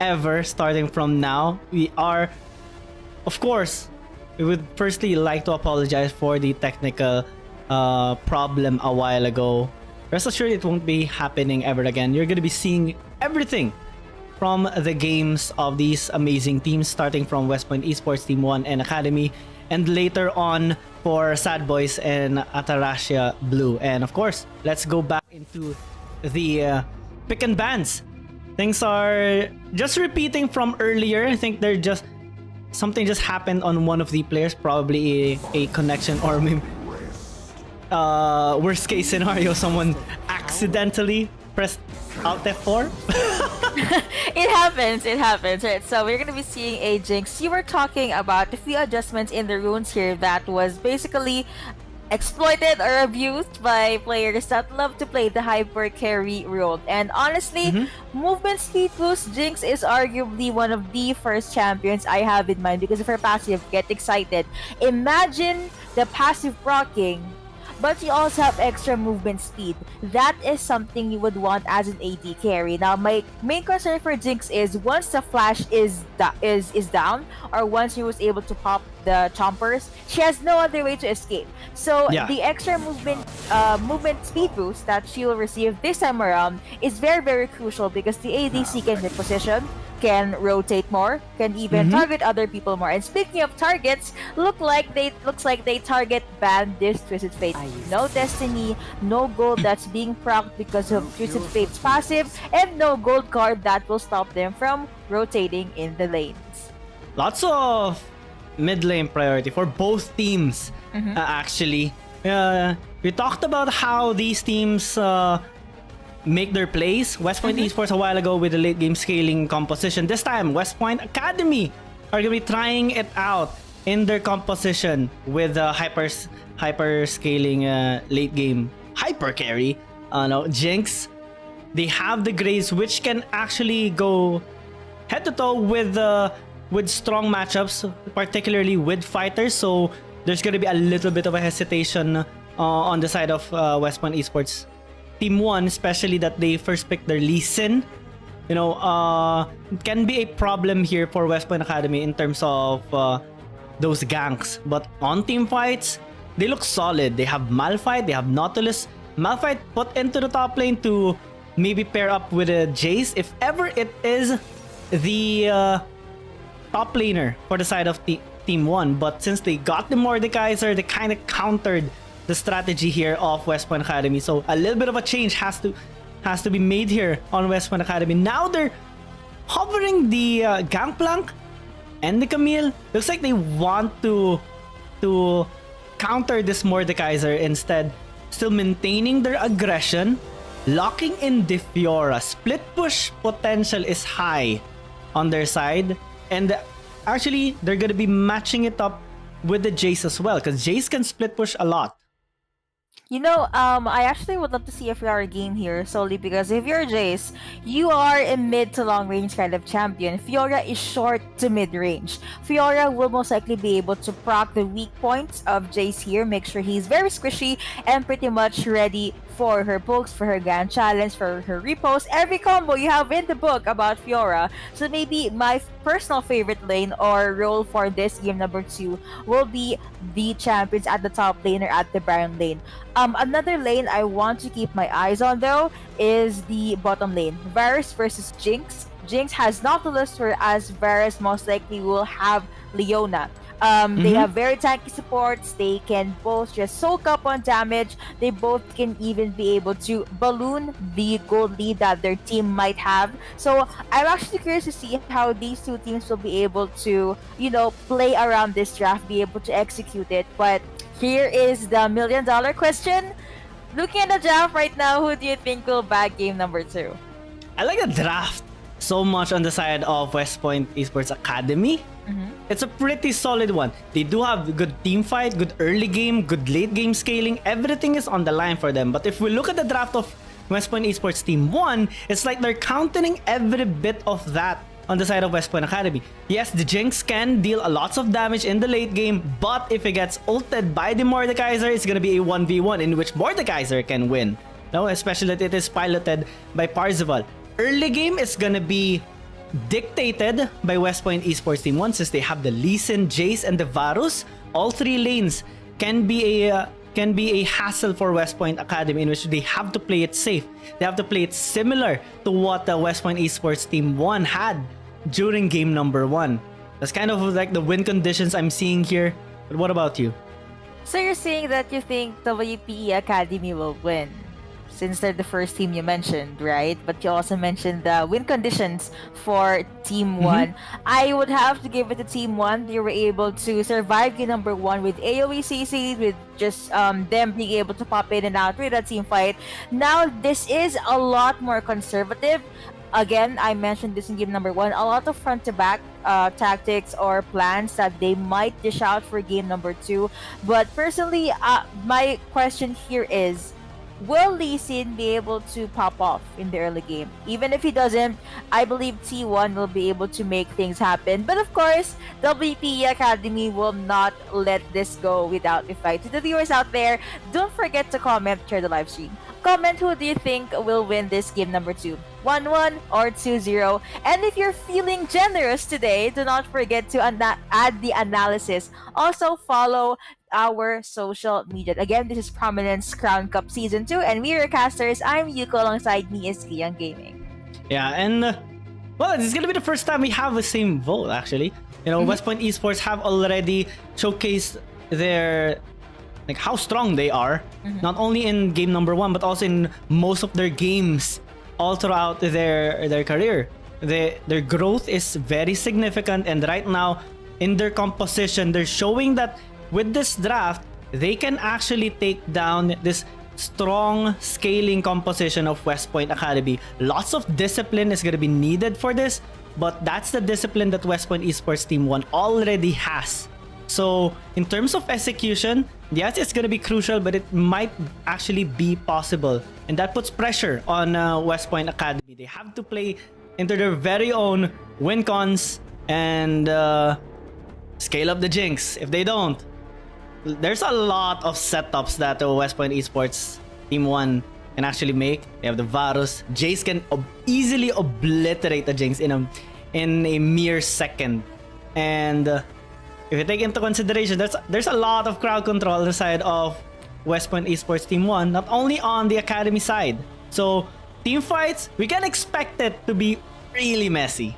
ever starting from now. We are, of course, we would firstly like to apologize for the technical problem a while ago. Rest assured, it won't be happening ever again. You're gonna be seeing everything from the games of these amazing teams, starting from West Point Esports Team 1 and Academy, and later on for Sadbois and Ataraxia Blue. And of course, let's go back into the pick and bans. Things are just repeating from earlier. I think they're just, something just happened on one of the players, probably a connection, or maybe worst case scenario, someone accidentally pressed Alt F4. It happens, right? So we're gonna be seeing a Jinx. You were talking about a few adjustments in the runes here that was basically exploited or abused by players that love to play the hyper carry role. And honestly, movement speed boost, Jinx is arguably one of the first champions I have in mind because of her passive, Get Excited. Imagine the passive procking, but you also have extra movement speed. That is something you would want as an AD carry. Now, my main concern for Jinx is once the flash is down, or once she was able to pop the chompers, she has no other way to escape. So the extra movement speed boost that she will receive this time around is very, very crucial because the ADC can reposition, can rotate more, can even target other people more. And speaking of targets, looks like they target ban this Twisted Fate. No Destiny, no gold that's being procced because of Twisted Fate's passive, and no gold card that will stop them from rotating in the lanes. Lots of mid lane priority for both teams, actually. We talked about how these teams make their plays. West Point Esports a while ago with the late game scaling composition. This time, West Point Academy are gonna be trying it out in their composition with hyper scaling late game hyper carry. No, Jinx. They have the Graves, which can actually go head to toe with with strong matchups, particularly with fighters. So there's gonna be a little bit of a hesitation on the side of West Point Esports Team 1, especially that they first picked their Lee Sin. You know, it can be a problem here for West Point Academy in terms of those ganks. But on team fights, they look solid. They have Malphite, they have Nautilus. Malphite put into the top lane to maybe pair up with a Jace if ever it is the top laner for the side of Team 1. But since they got the Mordekaiser, they kind of countered the strategy here of West Point Academy. So a little bit of a change has to be made here on West Point Academy. Now they're hovering the Gangplank and the Camille. Looks like they want to counter this Mordekaiser instead. Still maintaining their aggression, locking in the Fiora. Split push potential is high on their side, and actually they're gonna be matching it up with the Jace as well, because Jace can split push a lot. You know, I actually would love to see a Fiora game here solely because if you're Jace, you are a mid to long range kind of champion. Fiora is short to mid range. Fiora will most likely be able to proc the weak points of Jace here, make sure he's very squishy and pretty much ready for her pokes, for her Grand Challenge, for her repost, every combo you have in the book about Fiora. So maybe my personal favorite lane or role for this game number 2 will be the champions at the top lane or at the Baron lane. Another lane I want to keep my eyes on though is the bottom lane. Varus versus Jinx. Jinx has Nautilus, whereas Varus most likely will have Leona. They have very tanky supports. They can both just soak up on damage. They both can even be able to balloon the gold lead that their team might have. So I'm actually curious to see how these two teams will be able to, you know, play around this draft, be able to execute it. But here is the $1 million question. Looking at the draft right now, who do you think will bag game number 2? I like the draft so much on the side of West Point Esports Academy. It's a pretty solid one. They do have good team fight, good early game, good late game scaling. Everything is on the line for them. But if we look at the draft of West Point Esports Team 1, it's like they're countering every bit of that on the side of West Point Academy. Yes, the Jinx can deal a lots of damage in the late game, but if it gets ulted by the Mordekaiser, it's gonna be a 1v1 in which Mordekaiser can win. No, especially that it is piloted by Parzival. Early game is gonna be dictated by West Point Esports Team 1 since they have the Lee Sin, Jace, and the Varus. All three lanes can be a hassle for West Point Academy in which they have to play it safe. They have to play it similar to what the West Point Esports Team 1 had during game number 1. That's kind of like the win conditions I'm seeing here. But what about you? So you're saying that you think WPE Academy will win since they're the first team you mentioned, right? But you also mentioned the win conditions for Team 1. I would have to give it to Team 1. They were able to survive game number 1 with AoE CC, with just them being able to pop in and out with a team fight. Now, this is a lot more conservative. Again, I mentioned this in game number 1. A lot of front-to-back tactics or plans that they might dish out for game number 2. But personally, my question here is, will Lee Sin be able to pop off in the early game? Even if he doesn't, I believe T1 will be able to make things happen. But of course, WPE Academy will not let this go without a fight. To the viewers out there, don't forget to comment, share the live stream. Comment who do you think will win this game number 2, 1-1 or 2-0. And if you're feeling generous today, do not forget to add the analysis. Also follow our social media. Again, this is Prominence Crown Cup Season 2 and we are casters. I'm Yuko, alongside me is Kian Gaming. Yeah, and well, it's gonna be the first time we have the same vote actually. You know, West Point Esports have already showcased their how strong they are, not only in game number 1 but also in most of their games all throughout their career. Their growth is very significant, and right now in their composition, they're showing that with this draft, they can actually take down this strong scaling composition of West Point Academy. Lots of discipline is going to be needed for this, but that's the discipline that West Point Esports Team 1 already has. So in terms of execution, yes, it's going to be crucial, but it might actually be possible. And that puts pressure on West Point Academy. They have to play into their very own win cons and scale up the Jinx. If they don't, there's a lot of setups that West Point Esports Team 1 can actually make. They have the Varus. Jace can easily obliterate the Jinx in a mere second. And if you take into consideration, there's a lot of crowd control on the side of West Point Esports Team 1, not only on the Academy side. So, team fights, we can expect it to be really messy.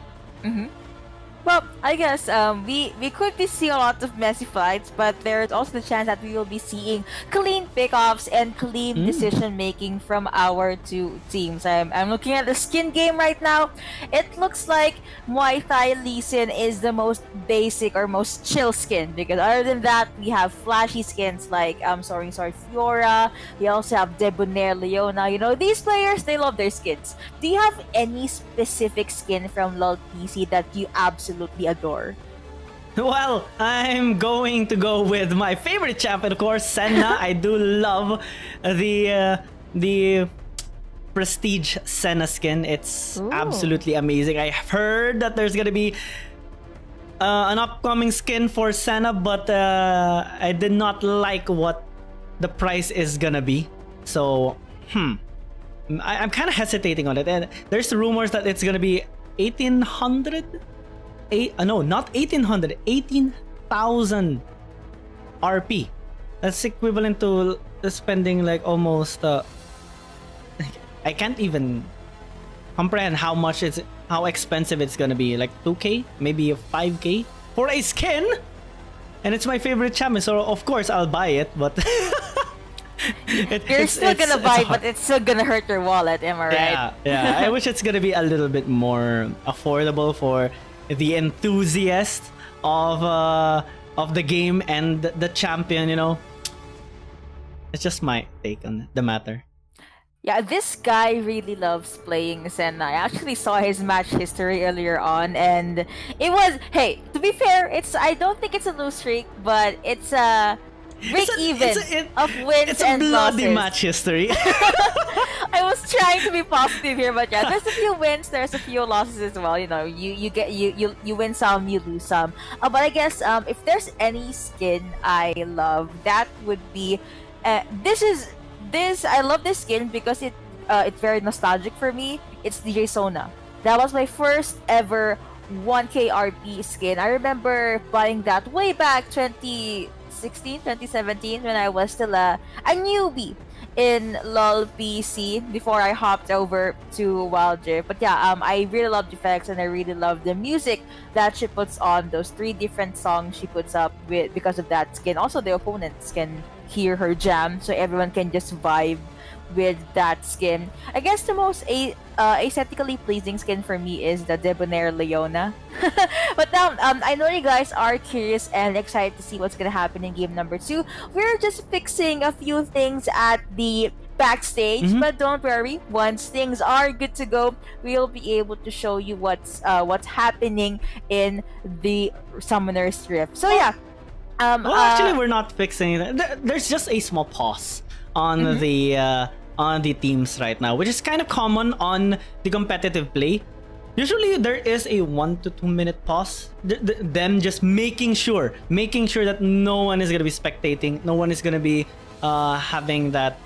Well, I guess we could be seeing a lot of messy fights, but there's also the chance that we will be seeing clean pickoffs and clean decision making from our two teams. I'm looking at the skin game right now. It looks like Muay Thai Lee Sin is the most basic or most chill skin, because other than that, we have flashy skins like sorry Fiora. We also have Debonair Leona. You know, these players, they love their skins. Do you have any specific skin from LoL PC that you absolutely adore? Well, I'm going to go with my favorite champion, of course, Senna. I do love the Prestige Senna skin. It's absolutely amazing. I heard that there's gonna be an upcoming skin for Senna, but I did not like what the price is gonna be. So, I'm kind of hesitating on it. And there's rumors that it's gonna be 1,800. No, not 1,800. 18,000 RP. That's equivalent to spending like almost. I can't even comprehend how expensive it's gonna be. Like 2K, maybe 5K for a skin, and it's my favorite champion. So of course I'll buy it, but. You're still gonna buy it, but it's still gonna hurt your wallet, am I right? Yeah. I wish it's gonna be a little bit more affordable for the enthusiast of the game and the champion. You know, it's just my take on the matter. Yeah, this guy really loves playing Senna. I actually saw his match history earlier on, and it was, hey, to be fair, I don't think it's a lose streak, but it's a break even of wins it's a and bloody losses. match history. I was trying to be positive here, but yeah, there's a few wins, there's a few losses as well. You know, you win some, you lose some. But I guess if there's any skin I love, that would be this. I love this skin because it's very nostalgic for me. It's DJ Sona. That was my first ever 1K RP skin. I remember buying that way back 2016, 2017 when I was still a newbie in LoL PC before I hopped over to Wild Rift. But yeah, I really love the effects and I really love the music that she puts on. Those 3 different songs she puts up with because of that skin. Also, the opponents can hear her jam, so everyone can just vibe with that skin. I guess the most aesthetically pleasing skin for me is the Debonair Leona. But now, I know you guys are curious and excited to see what's gonna happen in game number 2. We're just fixing a few things at the backstage, but don't worry. Once things are good to go, we'll be able to show you what's happening in the Summoner's Rift. So yeah. Well, actually, we're not fixing it. There's just a small pause on the teams right now, which is kind of common on the competitive play. Usually, there is a 1 to 2 minute pause. Them just making sure that no one is gonna be spectating, no one is gonna be having that,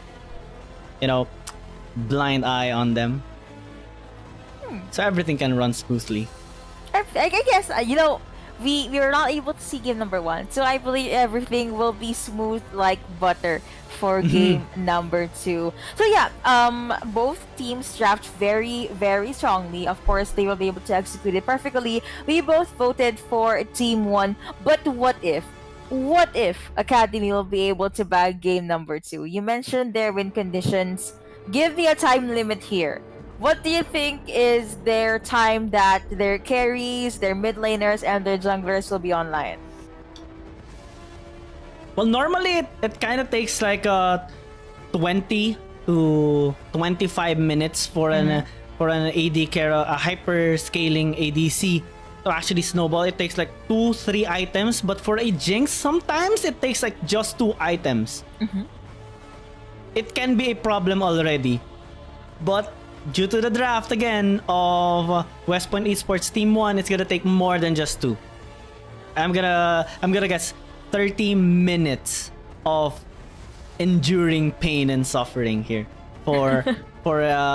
blind eye on them. So everything can run smoothly. I guess we were not able to see game number 1, so I believe everything will be smooth like butter for game number 2. So yeah, both teams draft very, very strongly. Of course, they will be able to execute it perfectly. We both voted for Team 1, but what if Academy will be able to bag game number 2? You mentioned their win conditions. Give me a time limit here. What do you think is their time that their carries, their mid laners, and their junglers will be online? Well, normally it kind of takes like 20 to 25 minutes for an AD carry, a hyper scaling ADC to actually snowball. It takes like 2-3 items, but for a Jinx, sometimes it takes like just 2 items. It can be a problem already, but due to the draft again of West Point Esports Team 1, it's gonna take more than just 2. I'm gonna guess 30 minutes of enduring pain and suffering here for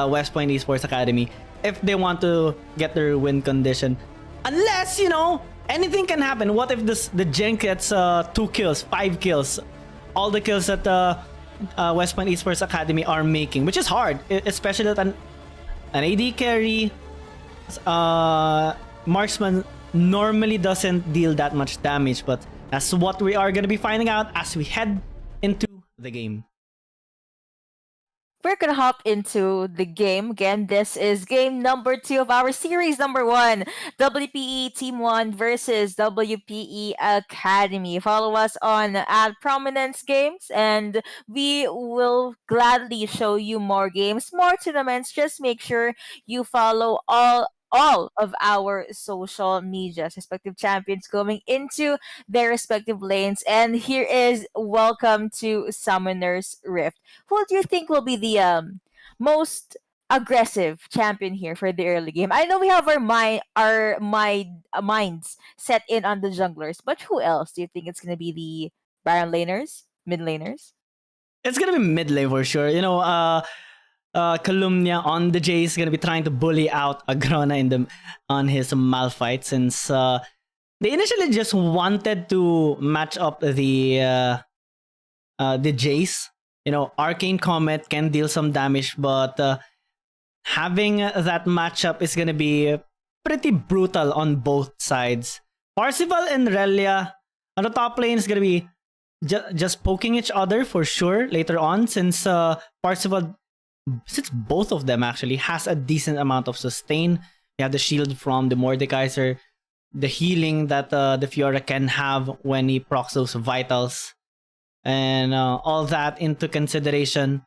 West Point Esports Academy if they want to get their win condition. Unless, anything can happen. What if the Gen gets 2 kills, 5 kills, all the kills that West Point Esports Academy are making, which is hard, especially that an AD carry, marksman normally doesn't deal that much damage, but that's what we are going to be finding out as we head into the game. We're gonna hop into the game. Again, this is game number 2 of our series number 1, WPE Team 1 versus WPE Academy. Follow us on at Prominence Games, and we will gladly show you more games, more tournaments. Just make sure you follow all of our social medias, respective champions going into their respective lanes. And here is welcome to Summoner's Rift. Who do you think will be the most aggressive champion here for the early game? I know we have our minds set in on the junglers, but who else do you think it's gonna be? The Baron laners, mid laners? It's gonna be mid lane for sure. Calumnia on the J is gonna be trying to bully out Agrona on his Malphite, since they initially just wanted to match up the Jace. Arcane Comet can deal some damage, but having that matchup is gonna be pretty brutal on both sides. Parzival and Relia on the top lane is gonna be just poking each other for sure later on, since Parzival, since both of them actually has a decent amount of sustain. You have the shield from the Mordekaiser, the healing that the Fiora can have when he procs those vitals, and all that into consideration.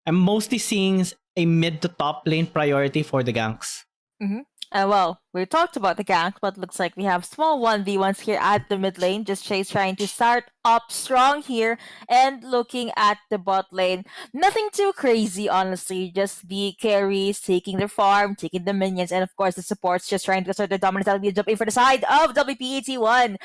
I'm mostly seeing a mid to top lane priority for the ganks. Mm-hmm. Well, we talked about the gank, but looks like we have small 1v1s here at the mid lane. Just Chase trying to start up strong here, and looking at the bot lane. Nothing too crazy, honestly. Just the carries taking their farm, taking the minions, and of course the supports just trying to assert their dominance. That'll be jumping for the side of WPE T1.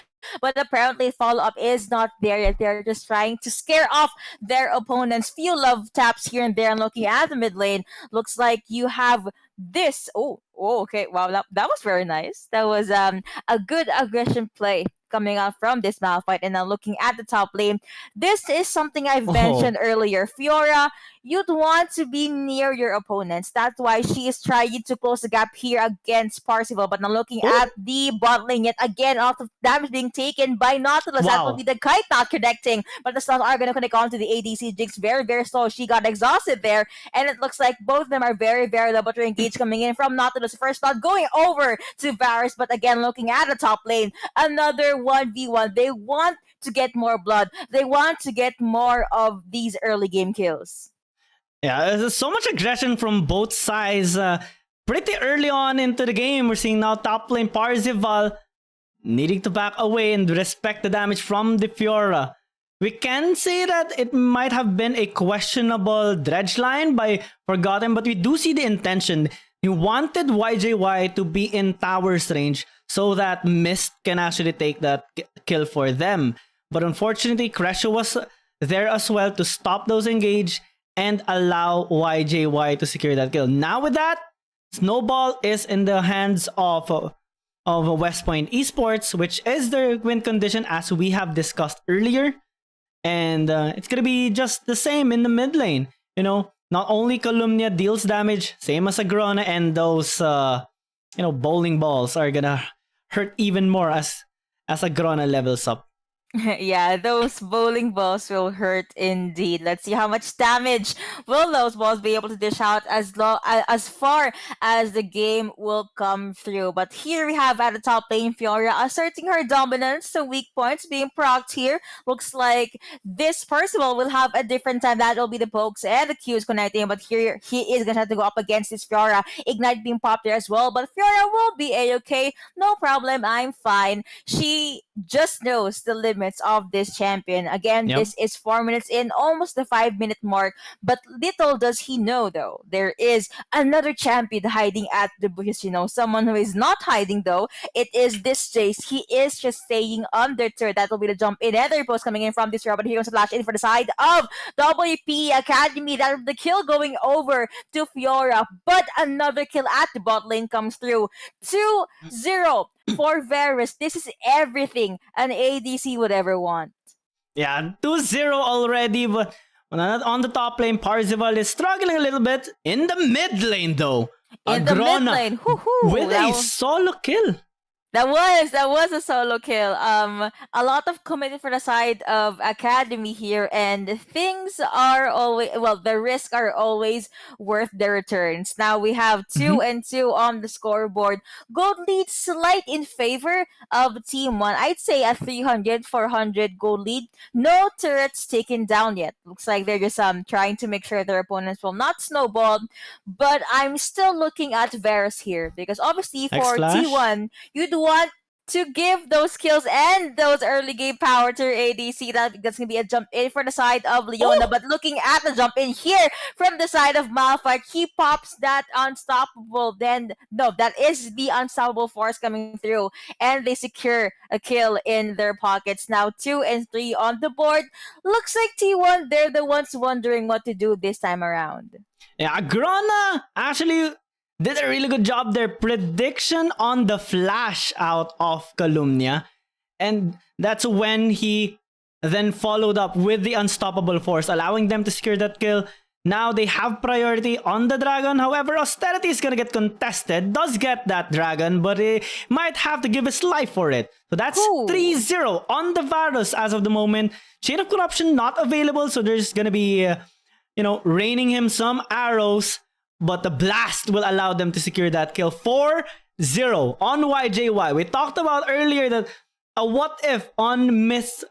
But apparently follow-up is not there yet. They're just trying to scare off their opponents. Few love taps here and there, and looking at the mid lane. Looks like you have this. Okay. Wow, that was very nice. That was a good aggression play coming out from this Malphite. And now looking at the top lane, this is something I've mentioned earlier. Fiora, you'd want to be near your opponents. That's why she is trying to close the gap here against Parzival. But now looking at the bot lane, yet again, a lot of damage being taken by Nautilus. That will be the kite not connecting, but the stuns are going to connect onto the ADC. Jinx very, very slow. She got exhausted there, and it looks like both of them are very, very low, but they're engaged coming in from Nautilus. First stun going over to Varus, but again, looking at the top lane, another 1v1. They want to get more blood. They want to get more of these early game kills. Yeah, there's so much aggression from both sides. Pretty early on into the game, we're seeing now top lane Parzival needing to back away and respect the damage from the Fiora. We can say that it might have been a questionable dredge line by Forgotten, but we do see the intention. He wanted YJY to be in tower's range so that Mist can actually take that kill for them. But unfortunately, Kresho was there as well to stop those engage and allow YJY to secure that kill. Now with that, Snowball is in the hands of West Point Esports, which is their win condition as we have discussed earlier. And it's going to be just the same in the mid lane. Not only Calumnia deals damage, same as Agrona, and those bowling balls are going to hurt even more as Agrona levels up. Yeah, those bowling balls will hurt indeed. Let's see how much damage will those balls be able to dish out as far as the game will come through. But here we have at the top lane Fiora asserting her dominance. Some weak points being procced here. Looks like this Percival will have a different time. That will be the pokes and the Qs connecting. But here he is gonna have to go up against this Fiora. Ignite being popped there as well. But Fiora will be a-okay. No problem. I'm fine. She just knows the limit limits of this champion. Again, Yep. this is 4 minutes in, almost the 5 minute mark. But little does he know, though, there is another champion hiding at the bushes. Someone who is not hiding, though. It is this Jace. He is just staying under turret. That will be the jump in. Another post coming in from this robot. Here comes a flash in for the side of WPE Academy. That the kill going over to Fiora. But another kill at the bot lane comes through. 2-0 for Varus. This is everything an ADC would ever want. Yeah, 2-0 already, but on the top lane, Parzival is struggling a little bit. In the mid lane, though, In the mid Agrona lane, with a solo kill. That was a solo kill. A lot of committed for the side of Academy here, and things are always the risks are always worth the returns. Now we have 2-2 on the scoreboard. Gold lead slight in favor of Team One. I'd say a 300-400 gold lead. No turrets taken down yet. Looks like they're just trying to make sure their opponents will not snowball. But I'm still looking at Varus here because obviously for X-Flash? T1 you'd want to give those kills and those early game power to your ADC. That's going to be a jump in for the side of Leona. But looking at the jump in here from the side of Malphite, he pops that unstoppable. No, that is the unstoppable force coming through. And they secure a kill in their pockets. Now 2 and 3 on the board. Looks like T1, they're the ones wondering what to do this time around. Yeah, Agrona actually did a really good job there. Prediction on the flash out of Calumnia. And that's when he then followed up with the unstoppable force, allowing them to secure that kill. Now they have priority on the dragon. However, Austerity is going to get contested. Does get that dragon, but he might have to give his life for it. So that's 3-0 on the Varus as of the moment. Chain of Corruption not available, so there's going to be, raining him some arrows. But the blast will allow them to secure that kill. 4-0 on YJY. We talked about earlier that a what if on Miss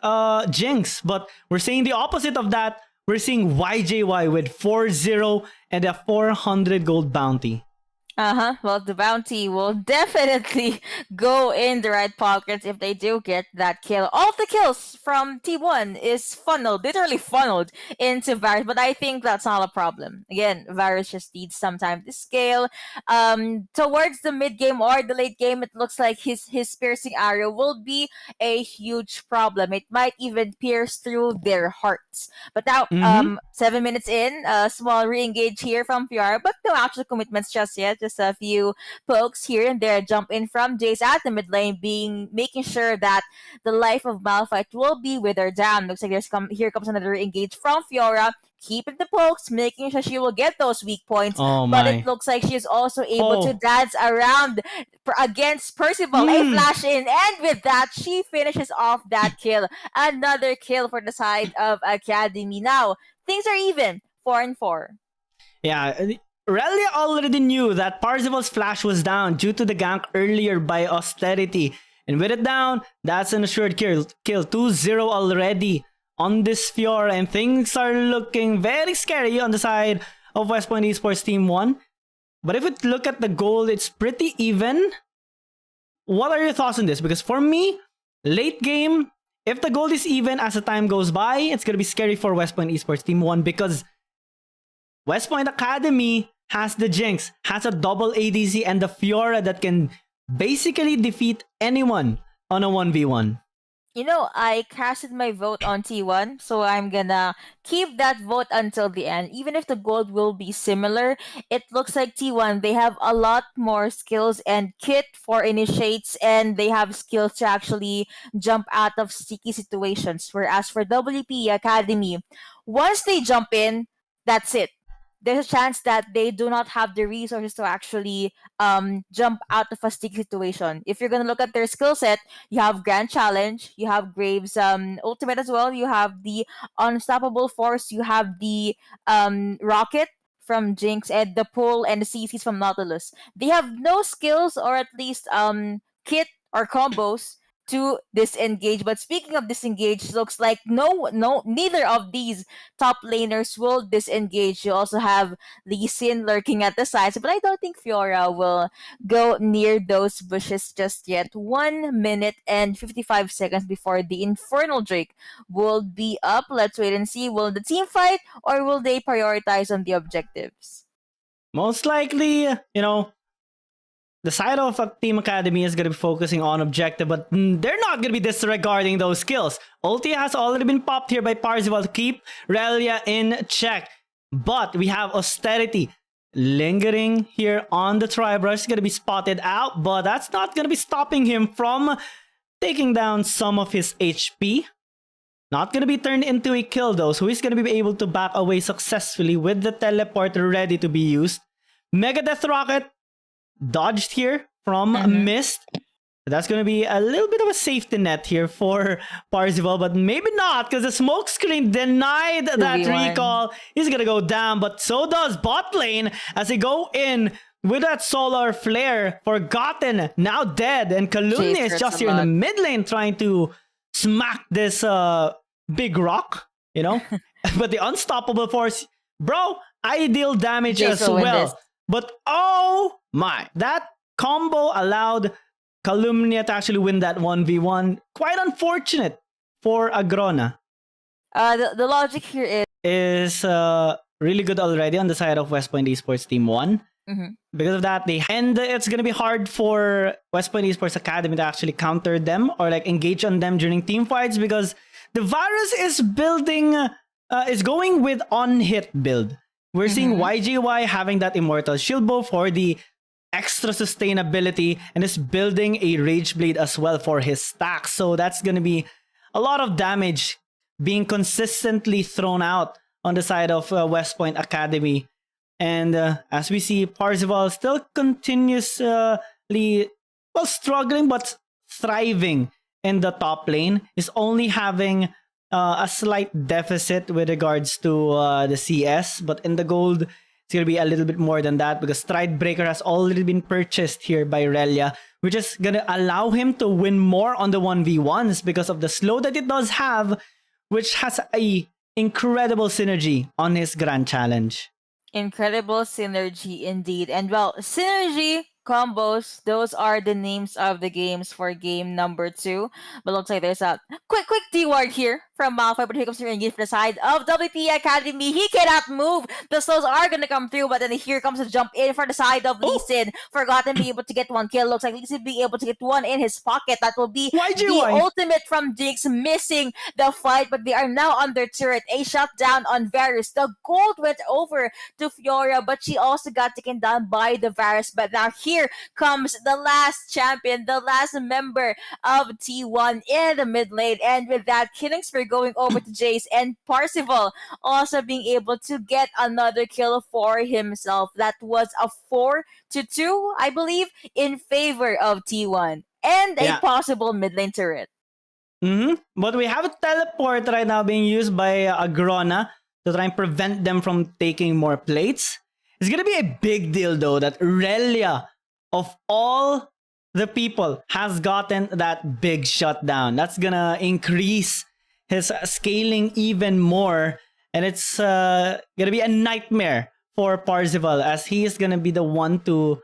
Jinx. But we're seeing the opposite of that. We're seeing YJY with 4-0 and a 400 gold bounty. Well, the bounty will definitely go in the right pockets if they do get that kill. All of the kills from T1 is literally funneled into Varus, but I think that's not a problem. Again, Varus just needs some time to scale. Towards the mid game or the late game, it looks like his piercing arrow will be a huge problem. It might even pierce through their hearts. But now, 7 minutes in, a small re-engage here from Fiora, but no actual commitments just yet. Just a few pokes here and there. Jump in from Jace at the mid lane, making sure that the life of Malphite will be withered down. Looks like here comes another engage from Fiora. Keeping the pokes, making sure she will get those weak points. But it looks like she is also able to dance around against Percival. A flash in, and with that, she finishes off that kill. Another kill for the side of Academy. Now, things are even. 4-4. Yeah, Relia already knew that Parzival's flash was down due to the gank earlier by Austerity. And with it down, that's an assured kill. 2-0 already on this Fiora. And things are looking very scary on the side of West Point Esports Team 1. But if we look at the goal, it's pretty even. What are your thoughts on this? Because for me, late game, if the gold is even as the time goes by, it's going to be scary for West Point Esports Team 1 because West Point Academy has the Jinx, has a double ADC, and the Fiora that can basically defeat anyone on a 1v1. I casted my vote on T1, so I'm gonna keep that vote until the end. Even if the gold will be similar, it looks like T1, they have a lot more skills and kit for initiates, and they have skills to actually jump out of sticky situations. Whereas for WPE Academy, once they jump in, that's it. There's a chance that they do not have the resources to actually jump out of a sticky situation. If you're going to look at their skill set, you have Grand Challenge, you have Graves Ultimate as well, you have the Unstoppable Force, you have the Rocket from Jinx, and the Pull and the CCs from Nautilus. They have no skills or at least kit or combos to disengage. But speaking of disengage, looks like neither of these top laners will disengage. You also have Lee Sin lurking at the sides, but I don't think Fiora will go near those bushes just yet. 1 minute and 55 seconds before the Infernal Drake will be up. Let's wait and see. Will the team fight or will they prioritize on the objectives? Most likely, the side of Team Academy is going to be focusing on objective, but they're not going to be disregarding those skills. Ulti has already been popped here by Parzival to keep Relia in check. But we have Austerity lingering here on the Tribrush. He's going to be spotted out, but that's not going to be stopping him from taking down some of his HP. Not going to be turned into a kill though, so he's going to be able to back away successfully with the teleporter ready to be used. Mega Death Rocket dodged here from Mist. That's going to be a little bit of a safety net here for Parzival, but maybe not because the smoke screen denied that recall. He's going to go down, but so does bot lane as they go in with that solar flare. Forgotten, now dead, and Calumnia is just here in the mid lane trying to smack this big rock, But the Unstoppable Force, bro, I deal damage as well. But oh my, that combo allowed Calumnia to actually win that 1v1. Quite unfortunate for Agrona. The logic here is really good already on the side of West Point Esports Team 1. Because of that, and it's going to be hard for West Point Esports Academy to actually counter them or engage on them during team fights because the virus is going with on-hit build. We're seeing YJY having that Immortal Shield Bow for the extra sustainability and is building a Rage Blade as well for his stack. So that's going to be a lot of damage being consistently thrown out on the side of West Point Academy. And as we see, Parzival still continuously struggling but thriving in the top lane. Is only having a slight deficit with regards to the CS, but in the gold, it's going to be a little bit more than that because Stride Breaker has already been purchased here by Relia, which is going to allow him to win more on the 1v1s because of the slow that it does have, which has a incredible synergy on his Grand Challenge. Incredible synergy indeed. And well, synergy combos, those are the names of the games for game number 2. But looks like there's a quick D-ward here from Malphite, but here comes the engage for the side of WPE Academy. He cannot move. The slows are going to come through, but then here comes a jump in for the side of Lee Sin. Forgotten being able to get one kill. Looks like Lee Sin being able to get one in his pocket. That will be the ultimate from Jinx, missing the fight, but they are now under turret. A shutdown on Varus. The gold went over to Fiora, but she also got taken down by the Varus. But now here comes the last champion, the last member of T1 in the mid lane, and with that, killing spree going over to Jace, and Parzival also being able to get another kill for himself. That was a 4-2, I believe, in favor of T1 and a possible mid lane turret. But we have a teleport right now being used by Agrona to try and prevent them from taking more plates. It's gonna be a big deal though that Relia, of all the people, has gotten that big shutdown. That's gonna increase his scaling even more, and it's gonna be a nightmare for Parzival as he is gonna be the one to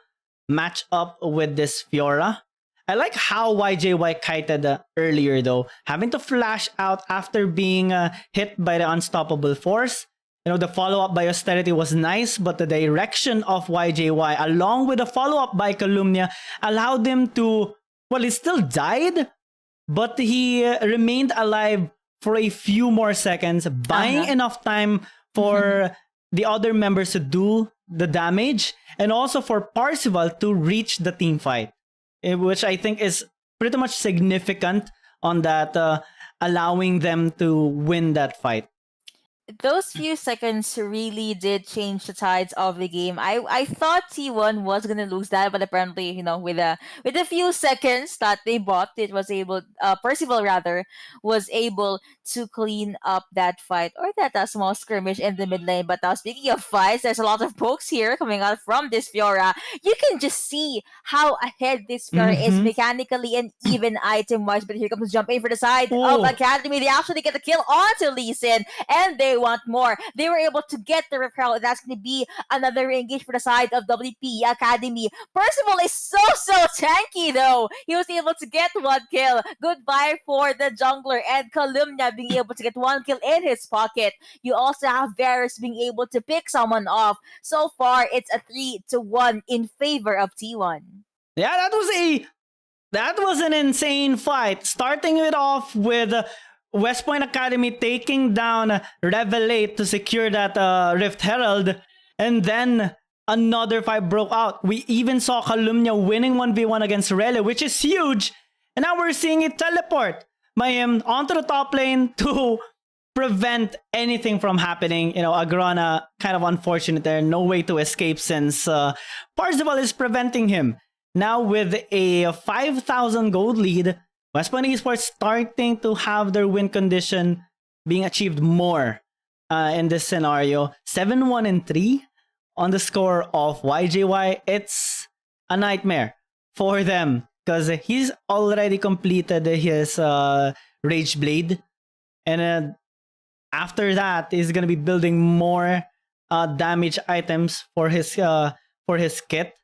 match up with this Fiora. I like how YJY kited earlier though, having to flash out after being hit by the Unstoppable Force. The follow-up by Austerity was nice, but the direction of YJY, along with the follow-up by Calumnia, allowed him to, he still died, but he remained alive for a few more seconds, buying enough time for the other members to do the damage, and also for Parzival to reach the team fight, which I think is pretty much significant on that, allowing them to win that fight. those few seconds really did change the tides of the game. I thought T1 was gonna lose that, but apparently, with a few seconds that they bought, it was able Percival rather was able to clean up that fight or that small skirmish in the mid lane. But now speaking of fights, there's a lot of pokes here coming out from this Fiora. You can just see how ahead this Fiora is Mm-hmm. mechanically and even item wise. But here comes jump in for the side of Oh, Academy. They actually get the kill onto Lee Sin, and they want more. They were able to get the referral. That's going to be another engage for the side of WPE Academy. Percival is so tanky though. He was able to get one kill. Goodbye for the jungler, and Calumnia being able to get one kill in his pocket. You also have Varus being able to pick someone off. So far, it's a 3-1 in favor of T1. yeah, that was an insane fight. Starting it off with West Point Academy taking down Revelate to secure that Rift Herald, and then another fight broke out. We even saw Calumnia winning 1v1 against Rele, which is huge. And now we're seeing it teleport by him onto the top lane to prevent anything from happening. Agrana kind of unfortunate there. No way to escape since Parzival is preventing him. Now with a 5,000 gold lead, West Point Esports starting to have their win condition being achieved more in this scenario. 7-1-3 on the score of YJY. It's a nightmare for them because he's already completed his Rage Blade. And after that, he's going to be building more damage items for his kit.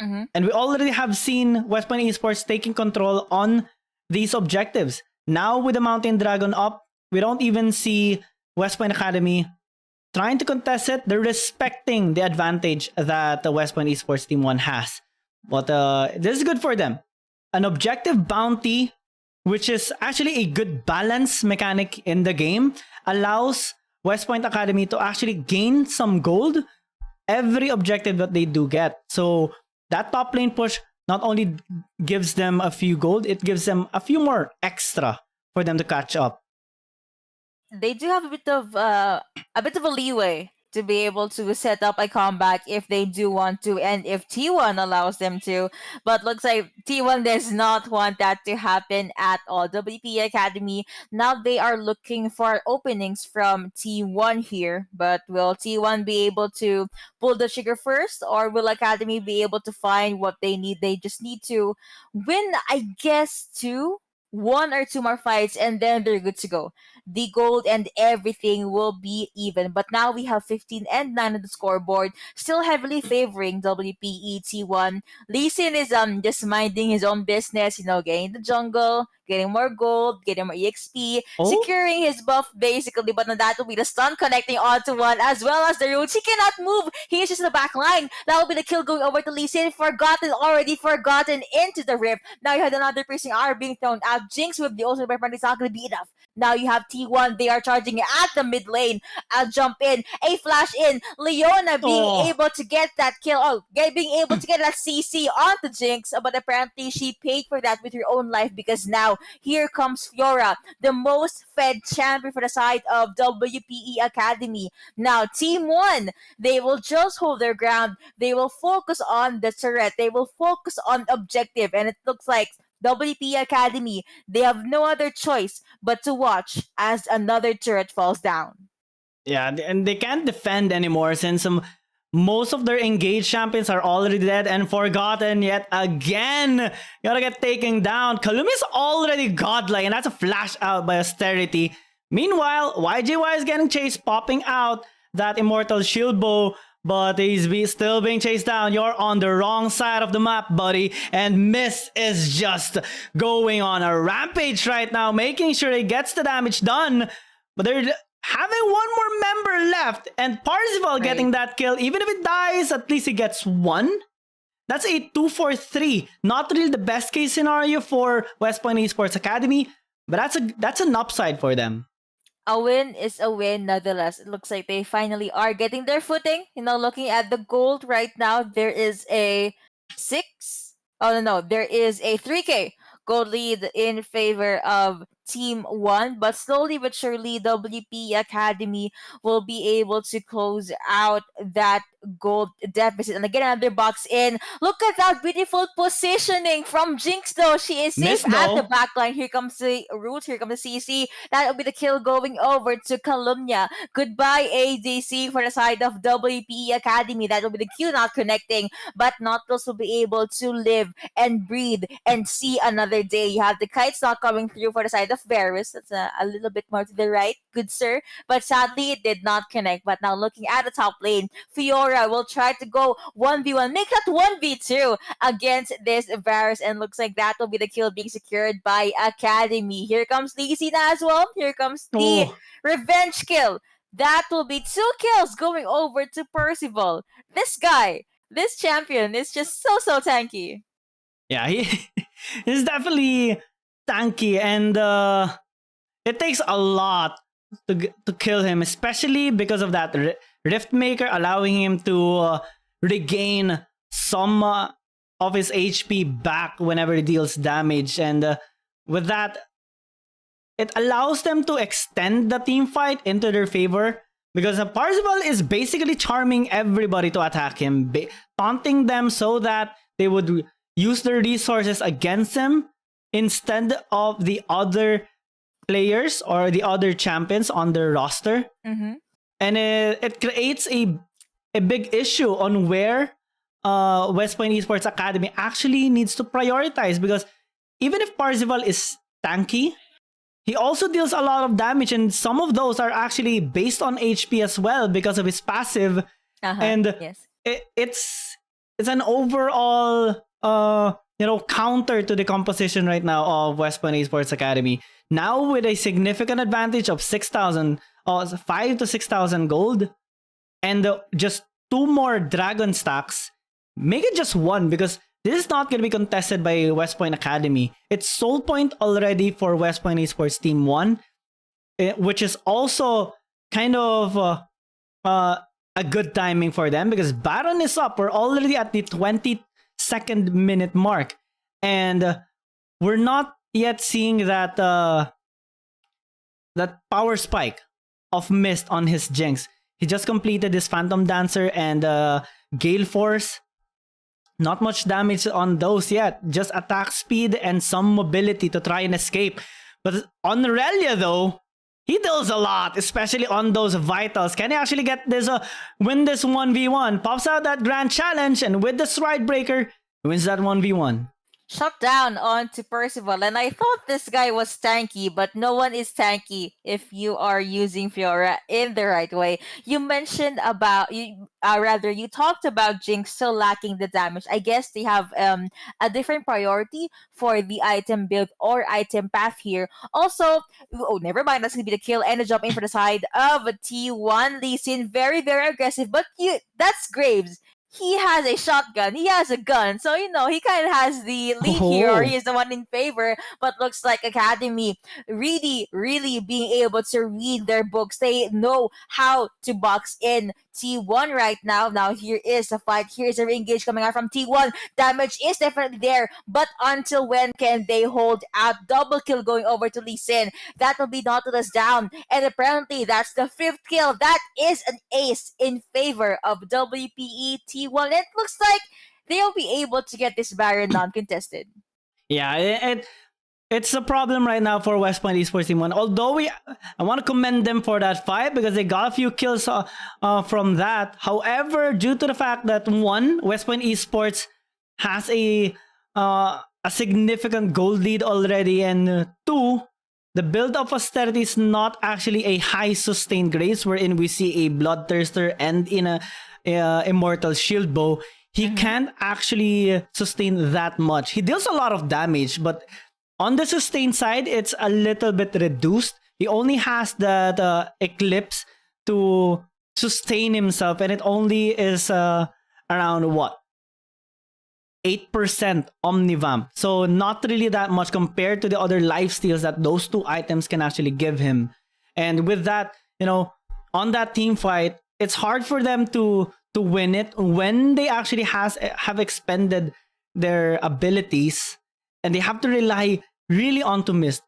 Mm-hmm. And we already have seen West Point Esports taking control on these objectives. Now with the Mountain Dragon up, we don't even see West Point Academy trying to contest it. They're respecting the advantage that the West Point Esports Team 1 has. But this is good for them. An objective bounty, which is actually a good balance mechanic in the game, allows West Point Academy to actually gain some gold every objective that they do get. So that top lane push not only gives them a few gold, it gives them a few more extra for them to catch up. They do have a bit of a leeway to be able to set up a comeback if they do want to, and if T1 allows them to. But looks like T1 does not want that to happen at all. WPE Academy, now they are looking for openings from T1 here, but will T1 be able to pull the trigger first, or will Academy be able to find what they need? They just need to win, I guess, one or two more fights, and then they're good to go. The gold and everything will be even. But now we have 15 and 9 on the scoreboard, still heavily favoring WPE T1. Lee Sin is just minding his own business, getting the jungle, getting more gold, getting more EXP, securing his buff basically. But now that will be the stun connecting onto one, as well as the roots. He cannot move. He is just in the back line. That will be the kill going over to Lee Sin. Already forgotten into the rift. Now you have another piercing arrow being thrown out. Jinx with the ultimate weapon is not going to be enough. Now you have T1. They are charging at the mid lane. A jump in, a flash in. Leona being able to get that kill. Being able to get that CC onto Jinx. But apparently she paid for that with her own life, because now here comes Fiora, the most fed champion for the side of WPE Academy. Now Team 1, they will just hold their ground. They will focus on the turret. They will focus on objective. And it looks like WP Academy, they have no other choice but to watch as another turret falls down. Yeah, and they can't defend anymore since most of their engaged champions are already dead and forgotten yet again. Gotta get taken down. Kalumi is already godlike, and that's a flash out by Austerity. Meanwhile, YJY is getting chased, popping out that immortal shield bow, but he's still being chased down. You're on the wrong side of the map, buddy. And Mist is just going on a rampage right now, making sure he gets the damage done. But they're having one more member left, and Parzival getting that kill. Even if it dies, at least he gets one. That's a 2-4-3. Not really the best case scenario for West Point Esports Academy, but that's an upside for them. A win is a win nonetheless. It looks like they finally are getting their footing. Looking at the gold right now, there is a 6. Oh, no. There is a 3K gold lead in favor of Team 1, but slowly but surely, WPE Academy will be able to close out that gold deficit. And again, another box in. Look at that beautiful positioning from Jinx, though. She is safe Missed at the though. back line. Here comes the Root. Here comes the CC. That'll be the kill going over to Calumnia. Goodbye, ADC, for the side of WPE Academy. That will be the Q not connecting, but Nautilus will be able to live and breathe and see another day. You have the kites not coming through for the side of Varus. That's a little bit more to the right, good sir. But sadly, it did not connect. But now looking at the top lane, Fiora will try to go 1v1, make that 1v2 against this Varus. And looks like that will be the kill being secured by Academy. Here comes Lee Sin as well. Here comes the Oh, revenge kill. That will be 2 kills going over to Percival. This guy, this champion is just so tanky. yeah, he's definitely tanky, and it takes a lot to kill him, especially because of that Rift Maker allowing him to regain some of his HP back whenever he deals damage, and with that, it allows them to extend the team fight into their favor. Because Parzival is basically charming everybody to attack him, taunting them so that they would use their resources against him instead of the other players or the other champions on their roster. Mm-hmm. And it creates a big issue on where West Point Esports Academy actually needs to prioritize. Because even if Parzival is tanky, he also deals a lot of damage, and some of those are actually based on HP as well because of his passive. And yes. It's an overall counter to the composition right now of West Point Esports Academy. Now with a significant advantage of 5 to 6,000 gold, and just 2 more dragon stacks, make it just 1, because this is not going to be contested by West Point Academy. It's soul point already for West Point Esports Team 1, which is also kind of a good timing for them, because Baron is up. We're already at the 22nd minute mark, and we're not yet seeing that power spike of Mist on his Jinx. He just completed his Phantom Dancer and Gale Force. Not much damage on those yet. Just attack speed and some mobility to try and escape. But on Relia though, he deals a lot, especially on those vitals. Can he actually get this, win this 1v1? Pops out that grand challenge, and with the Stride Breaker, he wins that 1v1. Shut down onto Percival, and I thought this guy was tanky, but no one is tanky if you are using Fiora in the right way. You mentioned about you talked about Jinx still lacking the damage. I guess they have a different priority for the item build or item path here. Also, oh, never mind, that's gonna be the kill and the jump in for the side of T1. Lee Sin, very aggressive, but that's Graves. He has a shotgun, he has a gun, so he kind of has the lead here, or he is the one in favor. But looks like Academy really being able to read their books. They know how to box in T1 right now. Now here is a fight, here is a re-engage coming out from T1. Damage is definitely there, but until when can they hold out? Double kill going over to Lee Sin. That will be Nautilus down, and apparently that's the 5th kill. That is an ace in favor of WPE T1. It looks like they'll be able to get this Baron non-contested. Yeah, it's a problem right now for West Point Esports Team 1. Although I want to commend them for that fight, because they got a few kills from that. However, due to the fact that 1, West Point Esports has a significant gold lead already, and 2, the build of austerity is not actually a high sustained grace, wherein we see a Bloodthirster and in a Immortal Shield Bow. He can't actually sustain that much. He deals a lot of damage, but on the sustain side, it's a little bit reduced. He only has the Eclipse to sustain himself, and it only is around what? 8% Omnivamp. So not really that much compared to the other lifesteals that those 2 items can actually give him. And with that, on that team fight, it's hard for them to win it when they actually have expended their abilities, and they have to rely really onto Mist.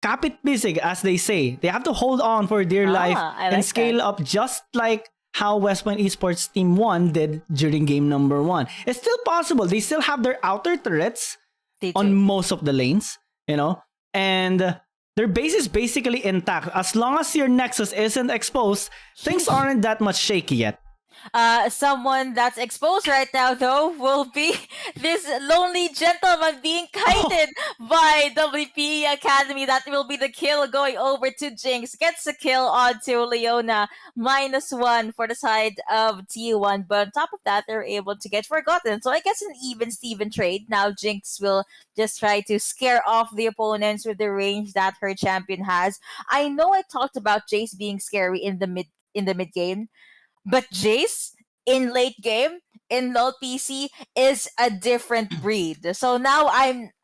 kapit pisig, as they say. They have to hold on for dear life I and like scale that. up just like how West Point Esports Team 1 did during game number 1. It's still possible. They still have their outer turrets They on do. most of the lanes, and their base is basically intact. As long as your Nexus isn't exposed, things aren't that much shaky yet. Someone that's exposed right now, though, will be this lonely gentleman being kited by WPE Academy. That will be the kill going over to Jinx. Gets a kill onto Leona. -1 for the side of T1. But on top of that, they're able to get Forgotten. So I guess an even Steven trade. Now Jinx will just try to scare off the opponents with the range that her champion has. I know I talked about Jace being scary in the mid game, but Jace in late game in LoL PC is a different breed. So now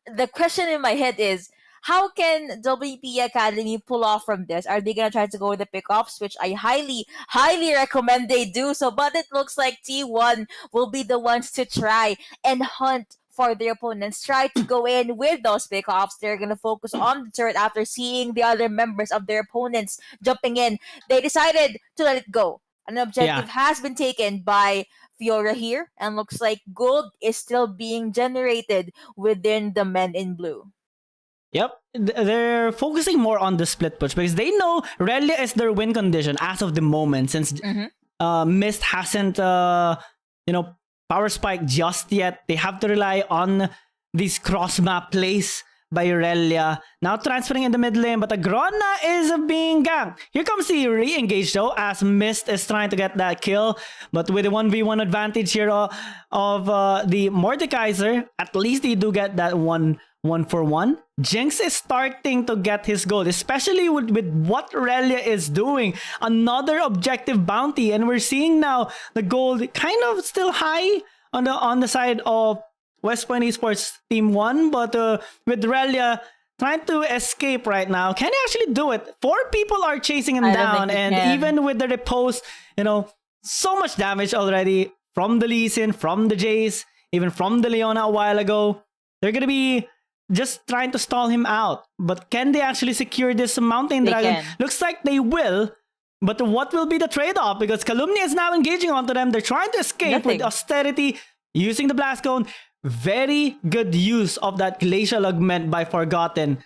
the question in my head is, how can WP Academy pull off from this? Are they gonna try to go with the pickoffs, which I highly recommend they do so? But it looks like T1 will be the ones to try and hunt for their opponents. Try to go in with those pickoffs. They're gonna focus on the turret after seeing the other members of their opponents jumping in. They decided to let it go. An objective has been taken by Fiora here, and looks like gold is still being generated within the men in blue. Yep, they're focusing more on the split push because they know Relia is their win condition as of the moment, since Mist hasn't, power spike just yet. They have to rely on these cross map plays by Relia. Now transferring in the mid lane, but Agrona is being ganked. Here comes the re-engage though, as Mist is trying to get that kill. But with the 1v1 advantage here of the Mordekaiser, at least they do get that one for one. Jinx is starting to get his gold, especially with what Relia is doing. Another objective bounty, and we're seeing now the gold kind of still high on the side of West Point Esports Team 1, but with Relia trying to escape right now. Can he actually do it? 4 people are chasing him down, and even with the repose, so much damage already from the Lee Sin, from the Jace, even from the Leona a while ago. They're going to be just trying to stall him out. But can they actually secure this Mountain Dragon? Looks like they will. But what will be the trade-off? Because Calumnia is now engaging onto them. They're trying to escape with Austerity, using the Blast Cone. Very good use of that Glacial Augment by Forgotten.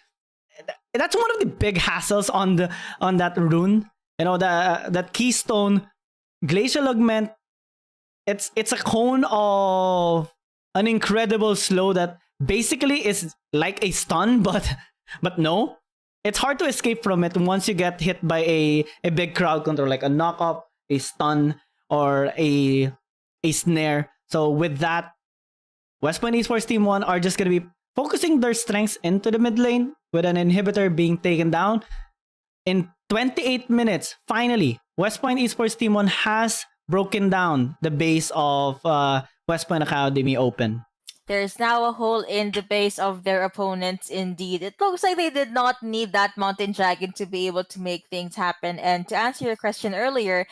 That's one of the big hassles on that rune. That Keystone Glacial Augment. It's a cone of an incredible slow that basically is like a stun, but no. It's hard to escape from it once you get hit by a big crowd control, like a knock up, a stun, or a snare. So with that, West Point Esports Team 1 are just going to be focusing their strengths into the mid lane with an inhibitor being taken down. In 28 minutes, finally, West Point Esports Team 1 has broken down the base of West Point Academy Open. There's now a hole in the base of their opponents indeed. It looks like they did not need that Mountain Dragon to be able to make things happen. And to answer your question earlier,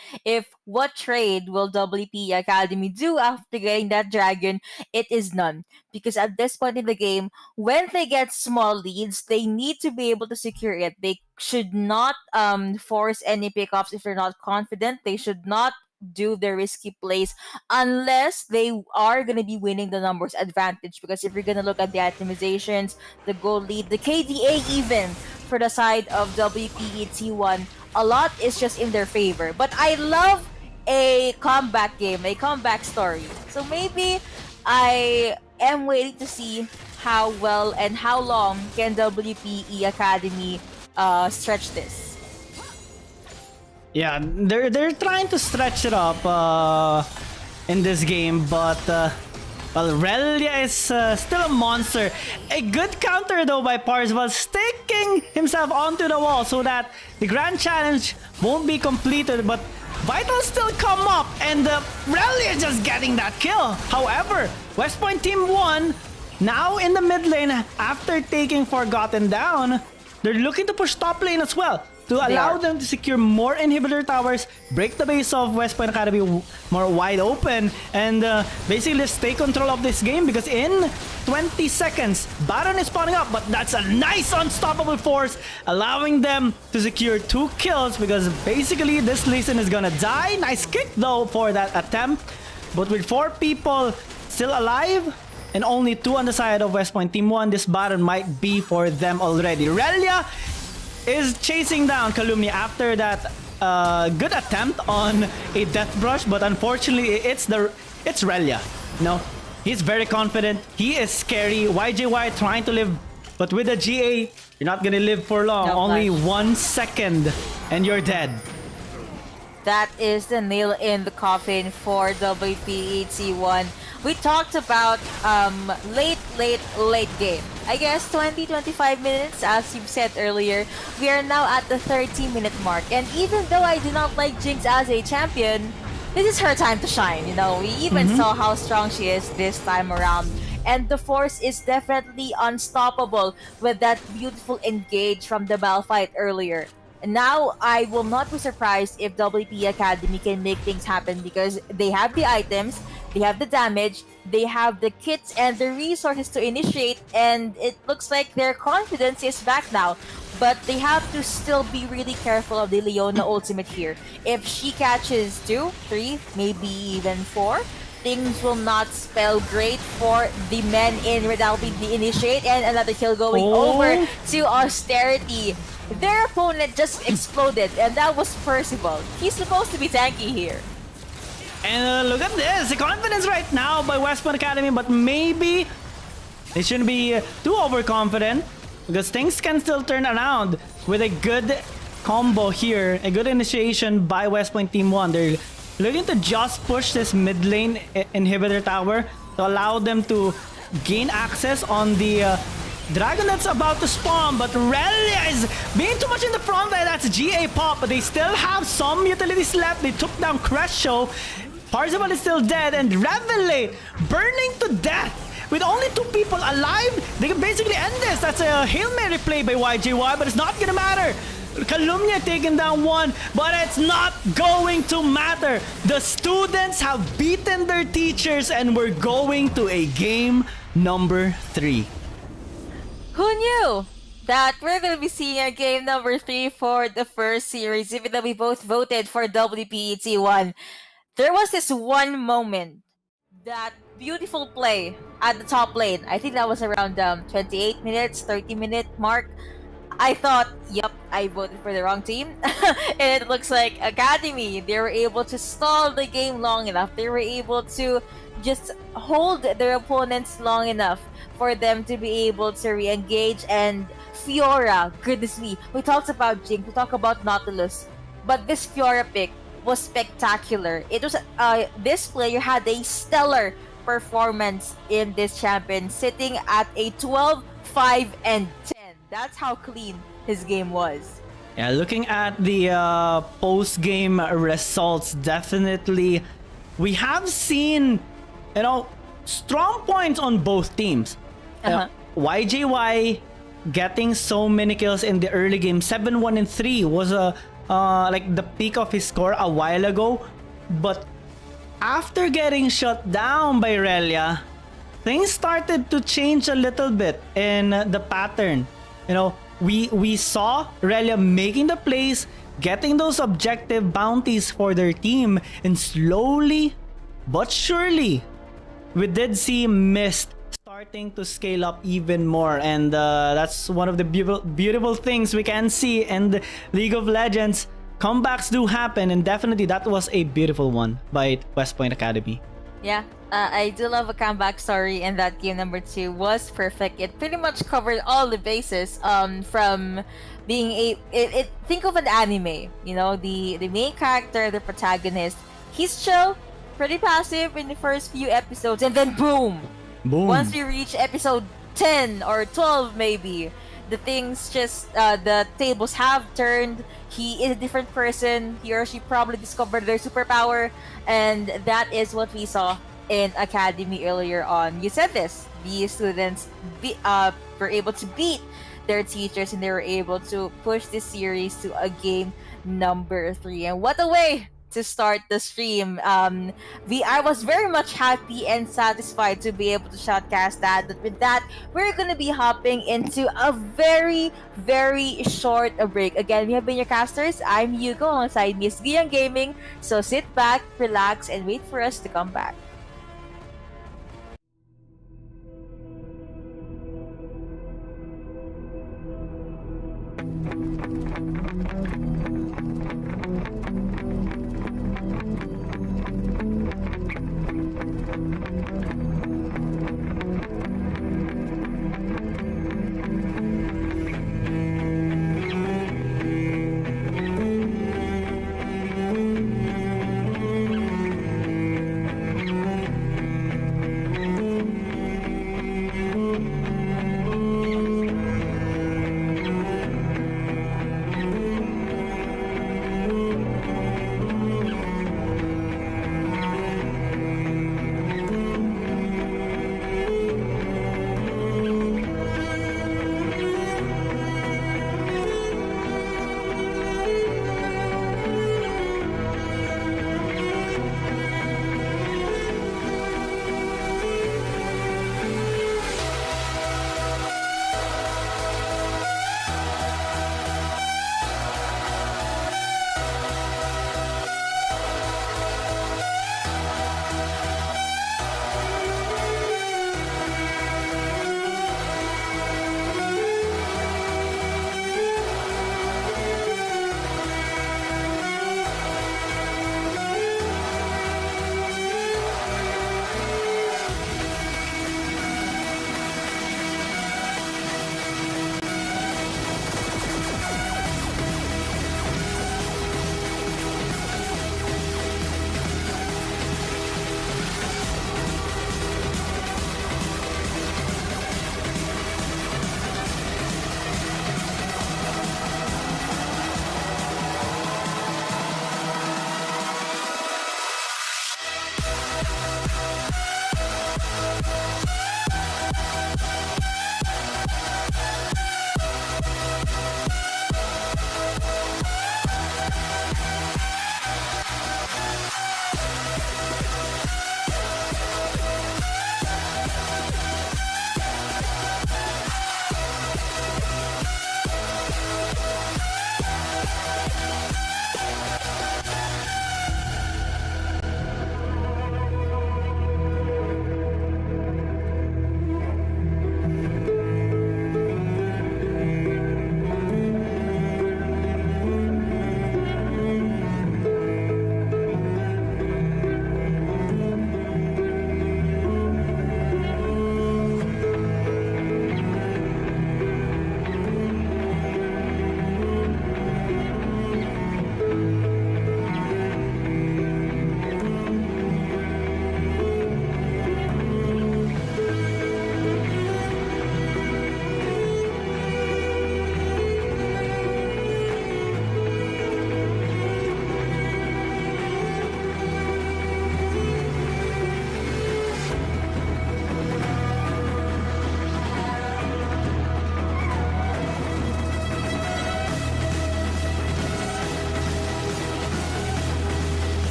what trade will WP Academy do after getting that dragon? It is none. Because at this point in the game, when they get small leads, they need to be able to secure it. They should not force any pickups if they're not confident. They should not do their risky plays unless they are going to be winning the numbers advantage, because if you're going to look at the itemizations, the gold lead, the KDA even for the side of WPE T1, a lot is just in their favor. But I love a comeback game, a comeback story. So maybe I am waiting to see how well and how long can WPE Academy stretch this. Yeah, they're trying to stretch it up in this game, but Relia is still a monster. A good counter though by Parzival, sticking himself onto the wall so that the grand challenge won't be completed, but Vitals still come up, and Relia is just getting that kill. However, West Point Team 1 now in the mid lane after taking Forgotten down. They're looking to push top lane as well. to They allow are. them to secure more inhibitor towers, break the base of West Point Academy more wide open, and basically just take control of this game, because in 20 seconds, Baron is spawning up, but that's a nice unstoppable force, allowing them to secure 2 kills, because basically this Lee Sin is gonna die. Nice kick though for that attempt, but with 4 people still alive, and only 2 on the side of West Point Team 1, this Baron might be for them already. Relia is chasing down Calumnia after that good attempt on a death brush, but unfortunately it's Relia. No, he's very confident. He is scary. YJY trying to live, but with a GA, you're not gonna live for long. No, Only flash. 1 second and you're dead. That is the nail in the coffin for WPE T1. We talked about late game. I guess 20-25 minutes, as you've said earlier. We are now at the 30-minute mark. And even though I do not like Jinx as a champion, this is her time to shine. You know, we even saw how strong she is this time around. And the force is definitely unstoppable with that beautiful engage from the Malphite earlier. And now, I will not be surprised if WPE Academy can make things happen, because they have the items, they have the damage, they have the kits and the resources to initiate, and it looks like their confidence is back now. But they have to still be really careful of the Leona ultimate here. If she catches 2, 3, maybe even 4, things will not spell great for the men in Red LPD initiate, and another kill going over to Austerity. Their opponent just exploded, and that was Percival. He's supposed to be tanky here. And look at this, the confidence right now by West Point Academy, but maybe they shouldn't be too overconfident, because things can still turn around with a good combo here, a good initiation by West Point Team 1. They're looking to just push this mid lane inhibitor tower to allow them to gain access on the Dragon that's about to spawn, but Relia is being too much in the front line. That's GA pop, but they still have some utilities left. They took down Crescio. Parzival is still dead, and Revelate burning to death. With only 2 people alive, they can basically end this. That's a Hail Mary play by YJY, but it's not gonna matter. Calumnia taking down 1, but it's not going to matter. The students have beaten their teachers, and we're going to a game number 3. Who knew that we're going to be seeing a game number 3 for the first series, even though we both voted for WPE T1? There was this one moment, that beautiful play at the top lane. I think that was around 28 minutes, 30-minute mark. I thought, yep, I voted for the wrong team. And it looks like Academy, they were able to stall the game long enough. They were able to just hold their opponents long enough for them to be able to re-engage. And Fiora, goodness me, we talked about Jinx, we talked about Nautilus, but this Fiora pick was spectacular. It was this player had a stellar performance in this champion, sitting at a 12, 5, and 10. That's how clean his game was. Yeah, looking at the post-game results, definitely we have seen, you know, strong points on both teams. YJY getting so many kills in the early game, 7-1 and 3 was like the peak of his score a while ago, but after getting shut down by Relia, things started to change a little bit in the pattern. You know, we saw Relia making the plays, getting those objective bounties for their team, and slowly but surely we did see Mist starting to scale up even more, and that's one of the beautiful things we can see in the League of Legends. Comebacks do happen, and definitely that was a beautiful one by West Point Academy. Yeah, I do love a comeback story, and that game number 2 was perfect. It pretty much covered all the bases from being think of an anime, you know, the main character, the protagonist, he's chill, pretty passive in the first few episodes, and then boom! Once we reach episode 10 or 12 maybe, the things just, the tables have turned. He is a different person. He or she probably discovered their superpower, and that is what we saw in Academy earlier on. You said this, the students were able to beat their teachers, and they were able to push this series to a game number 3. And what a way to start the stream. I was very much happy and satisfied to be able to shoutcast that. But with that, we're gonna be hopping into a very, very short break. Again, we have been your casters. I'm Yuko, alongside Miss Giyang Gaming. So sit back, relax, and wait for us to come back.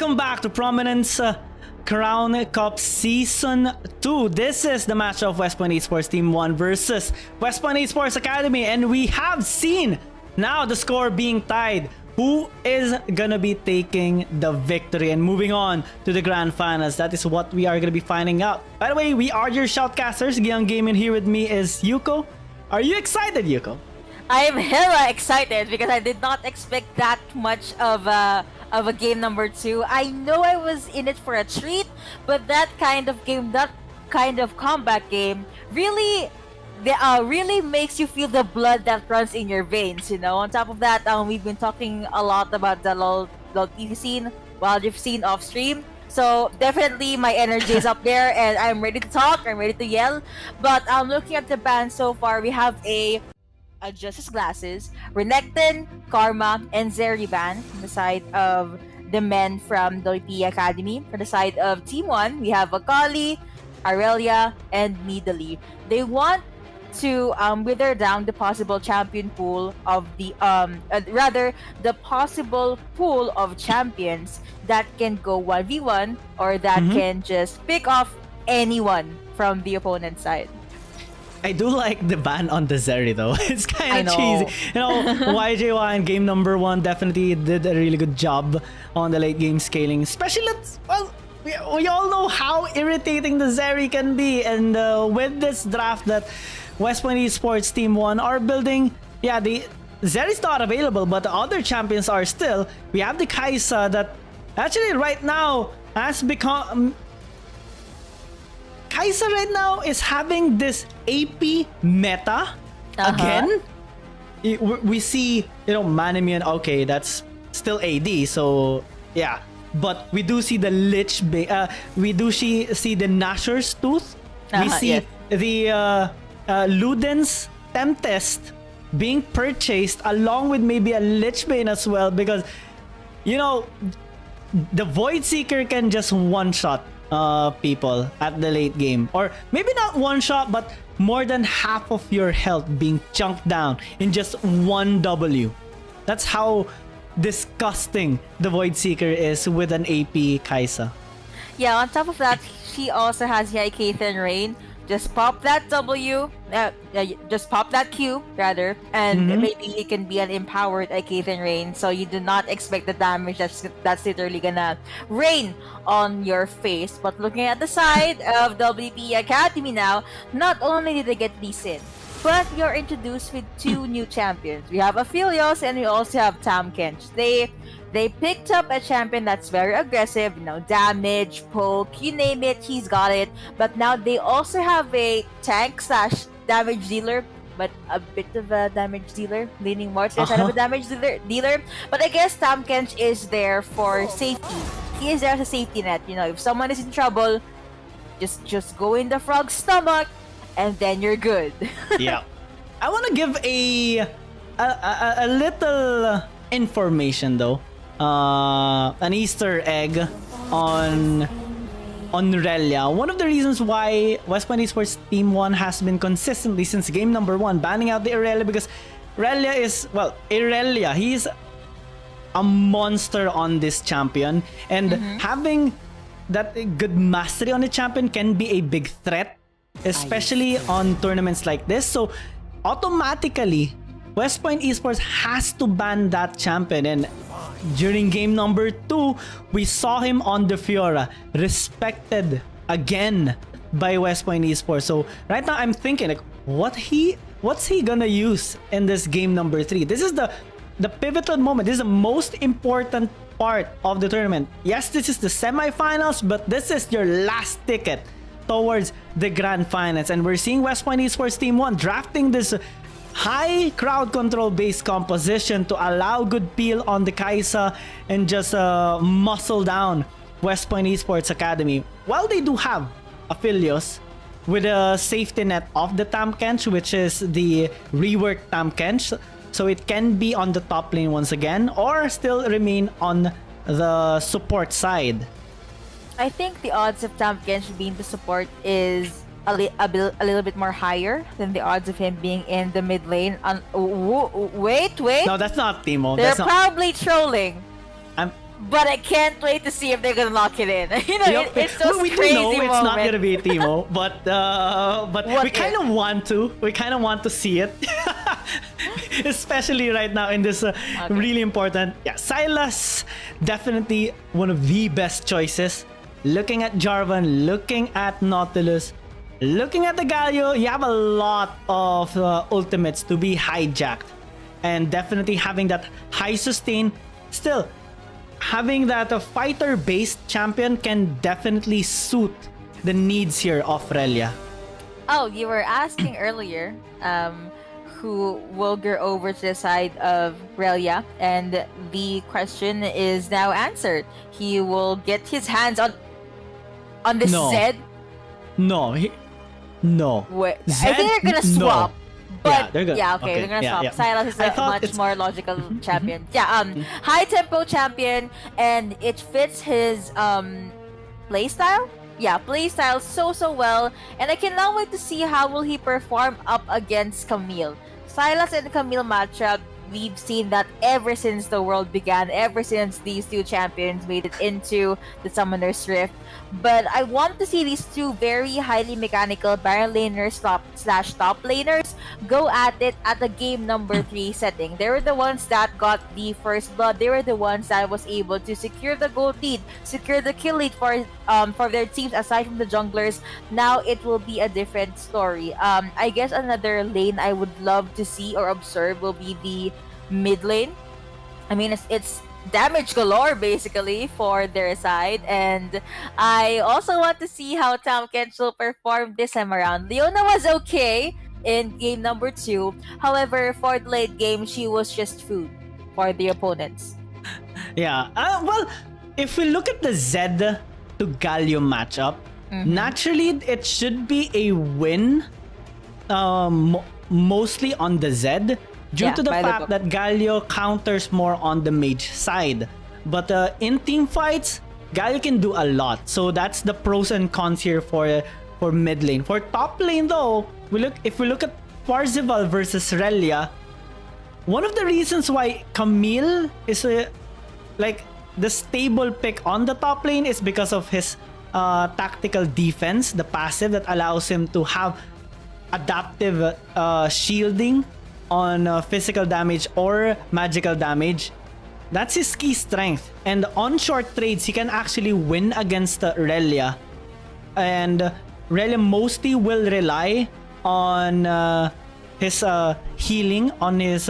welcome back to Prominence Crown Cup Season 2. This is the match of West Point Esports Team 1 versus West Point Esports Academy, and we have seen now the score being tied. Who is gonna be taking the victory and moving on to the grand finals? That is what we are gonna be finding out. By the way, we are your shoutcasters. Young Gaming here with me is Yuko. Are you excited, Yuko? I am hella excited because I did not expect that much of a game number 2. I know I was in it for a treat, but that kind of game, that kind of combat game, really makes you feel the blood that runs in your veins. You know. On top of that, we've been talking a lot about the LOL TV scene while you've seen off stream. So definitely my energy is up there, and I'm ready to talk. I'm ready to yell. But looking at the band so far, we have a Justice Glasses, Renekton, Karma, and Zeriban from the side of the men from WPE Academy. For the side of Team 1, we have Akali, Aurelia, and Nidalee. They want to wither down the possible champion pool of the the possible pool of champions that can go 1v1 or that can just pick off anyone from the opponent's side. I do like the ban on the Zeri though. It's kind of cheesy. You know, YJY in game number 1 definitely did a really good job on the late game scaling. Especially, we all know how irritating the Zeri can be. And with this draft that West Point Esports Team 1 are building, yeah, the Zeri's not available, but the other champions are still. We have the Kaisa that actually right now has become... Kaisa right now is having this AP meta again. We see, you know, Manimian, okay, that's still AD, so yeah. But we do see the Lich, we do see the Nashor's Tooth. We see the Luden's Tempest being purchased along with maybe a Lich Bane as well, because, you know, the Void Seeker can just one-shot people at the late game, or maybe not one shot, but more than half of your health being chunked down in just one W. That's how disgusting the Void Seeker is with an AP Kaisa. Yeah, on top of that, she also has the Icathan Rain. Just pop that W, just pop that Q rather, and maybe it can be an empowered Icathan Rain, so you do not expect the damage that's literally gonna rain on your face. But looking at the side of WPE Academy now, not only did they get Lee Sin, but you're introduced with 2 new champions. We have Aphelios and we also have Tahm Kench. They picked up a champion that's very aggressive, you know, damage, poke, you name it, he's got it. But now they also have a tank / damage dealer, but a bit of a damage dealer, leaning more to the side of a damage dealer. But I guess Tahm Kench is there for safety. He is there as a safety net. You know, if someone is in trouble, just go in the frog's stomach, and then you're good. Yeah. I want to give a little information though. An Easter egg on Relia. One of the reasons why West Point Esports Team 1 has been consistently since game number 1 banning out the Irelia, because Relia is, well, Irelia, he's a monster on this champion, and having that good mastery on the champion can be a big threat, especially on tournaments like this. So automatically West Point Esports has to ban that champion, and during game number 2, we saw him on the Fiora, respected again by West Point Esports. So right now I'm thinking, like, what's he gonna use in this game number 3? This is the pivotal moment. This is the most important part of the tournament. Yes, this is the semifinals, but this is your last ticket towards the grand finals, and we're seeing West Point Esports Team 1 drafting this high crowd control based composition to allow good peel on the Kaisa and just muscle down West Point Esports Academy. While they do have Aphelios with a safety net of the Tahm Kench, which is the reworked Tahm Kench, so it can be on the top lane once again or still remain on the support side. I think the odds of Tahm Kench being the support is a little bit more higher than the odds of him being in the mid lane. Wait. No, that's not Timo. They're that's not... probably trolling. but I can't wait to see if they're gonna lock it in. Yep. It's those we crazy do know it's not moments. gonna be Timo, but What we kind if? of want to. We kind of want to see it, especially right now in this really important. Yeah, Silas definitely one of the best choices. Looking at Jarvan, looking at Nautilus, looking at the Galio, you have a lot of ultimates to be hijacked, and definitely having that high sustain. Still, having that a fighter-based champion can definitely suit the needs here of Relia. Oh, you were asking earlier, who will go over to the side of Relia, and the question is now answered. He will get his hands on the No. Zed. No, no. Wait, I Zed? think they're gonna No. swap. Yeah, But they're gonna- okay, they're gonna yeah, swap. yeah. Silas is I a thought much it's- more logical champion. Yeah, high tempo champion, and it fits his play style. Yeah, play style so well, and I cannot wait to see how will he perform up against Camille. Silas and Camille matchup, we've seen that ever since the world began, ever since these two champions made it into the Summoner's Rift. But I want to see these two very highly mechanical Baron laners slash top laners go at it at the game number 3 setting. They were the ones that got the first blood. They were the ones that was able to secure the gold lead, secure the kill lead for their teams aside from the junglers. Now it will be a different story. I guess another lane I would love to see or observe will be the mid lane. I mean, it's damage galore basically for their side, and I also want to see how Tam Kench will perform this time around. Leona was okay in game number 2, however for the late game she was just food for the opponents. Yeah. Well, if we look at the Zed to Galio matchup, naturally it should be a win, mostly on the Zed, due Yeah, to the by the fact book. that Galio counters more on the mage side. But in team fights, Galio can do a lot. So that's the pros and cons here for mid lane. For top lane though, if we look at Parzival versus Relia, one of the reasons why Camille is like the stable pick on the top lane is because of his tactical defense, the passive that allows him to have adaptive shielding on physical damage or magical damage. That's his key strength. And on short trades, he can actually win against Relia. And Relia mostly will rely on his healing, on his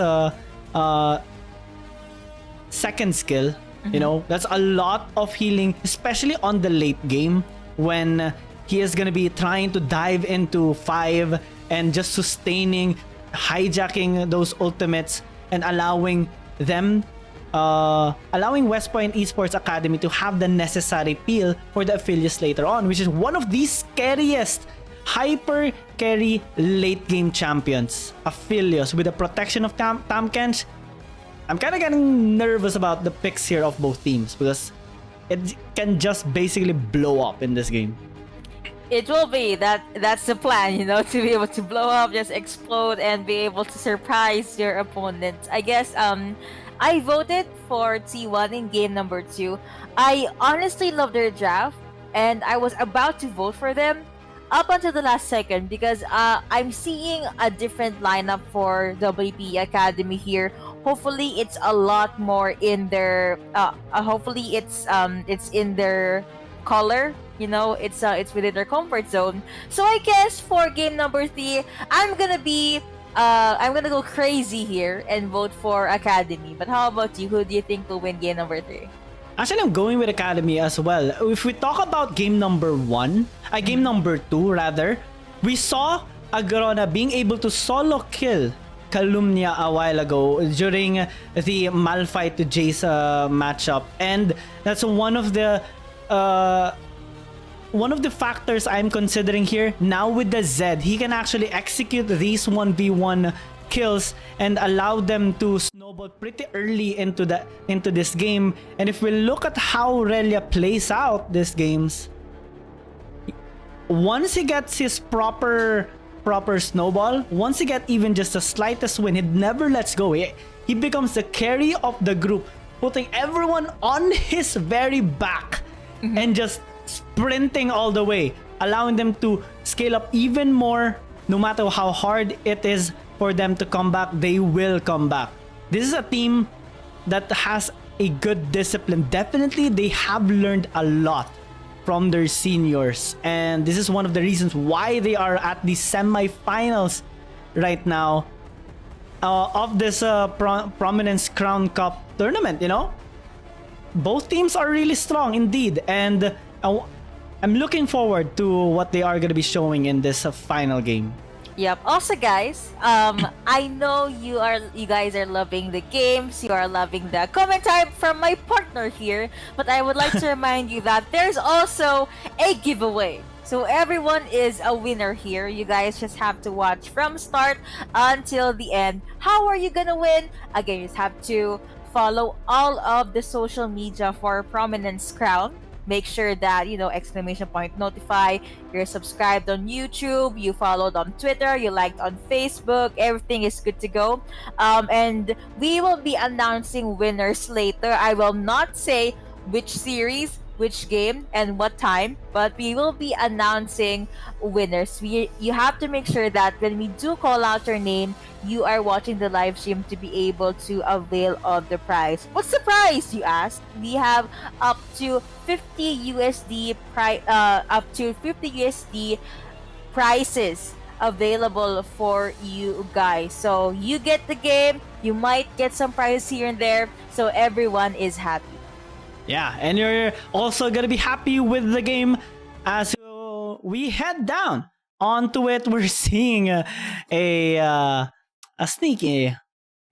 second skill. You know, that's a lot of healing, especially on the late game when he is going to be trying to dive into 5 and just sustaining, hijacking those ultimates and allowing West Point Esports Academy to have the necessary peel for the affiliates later on, which is one of the scariest hyper carry late game champions, Aphelios, with the protection of Tam Kench. I'm kind of getting nervous about the picks here of both teams because it can just basically blow up in this game. It will be that's the plan, you know, to be able to blow up, just explode, and be able to surprise your opponent. I guess I voted for T1 in game number 2. I honestly love their draft, and I was about to vote for them up until the last second because I'm seeing a different lineup for WPE Academy here. Hopefully, it's a lot more in their. Hopefully, it's in their color. You know, it's within their comfort zone. So I guess for game number 3, I'm gonna go crazy here and vote for Academy. But how about you? Who do you think will win game number 3? Actually, I'm going with Academy as well. If we talk about game number 2 rather, we saw Agrona being able to solo kill Calumnia a while ago during the Malphite to Jace matchup, and that's one of the factors I'm considering here. Now with the Zed, he can actually execute these 1v1 kills and allow them to snowball pretty early into this game. And if we look at how Relia plays out these games, once he gets his proper snowball, once he gets even just the slightest win, he never lets go. He becomes the carry of the group putting everyone on his very back and just sprinting all the way, allowing them to scale up even more. No matter how hard it is for them to come back, they will come back. This is a team that has a good discipline. Definitely, they have learned a lot from their seniors, and this is one of the reasons why they are at the semi-finals right now of this Prominence Crown Cup tournament. You know, both teams are really strong indeed, and I'm looking forward to what they are going to be showing in this final game. Yep. Also, guys, I know you guys are loving the games. You are loving the commentary from my partner here. But I would like to remind you that there's also a giveaway. So everyone is a winner here. You guys just have to watch from start until the end. How are you gonna win? Again, you just have to follow all of the social media for Prominence Crown. Make sure that, you know, exclamation point notify, you're subscribed on YouTube, you followed on Twitter, you liked on Facebook, everything is good to go. And we will be announcing winners later. I will not say which series, which game, and what time, but we will be announcing winners. You have to make sure that when we do call out your name, you are watching the live stream to be able to avail of the prize. What's the prize, you ask? We have up to 50 USD prizes available for you guys. So you get the game, you might get some prizes here and there, so everyone is happy. Yeah, and you're also gonna be happy with the game as we head down onto it. We're seeing a sneaky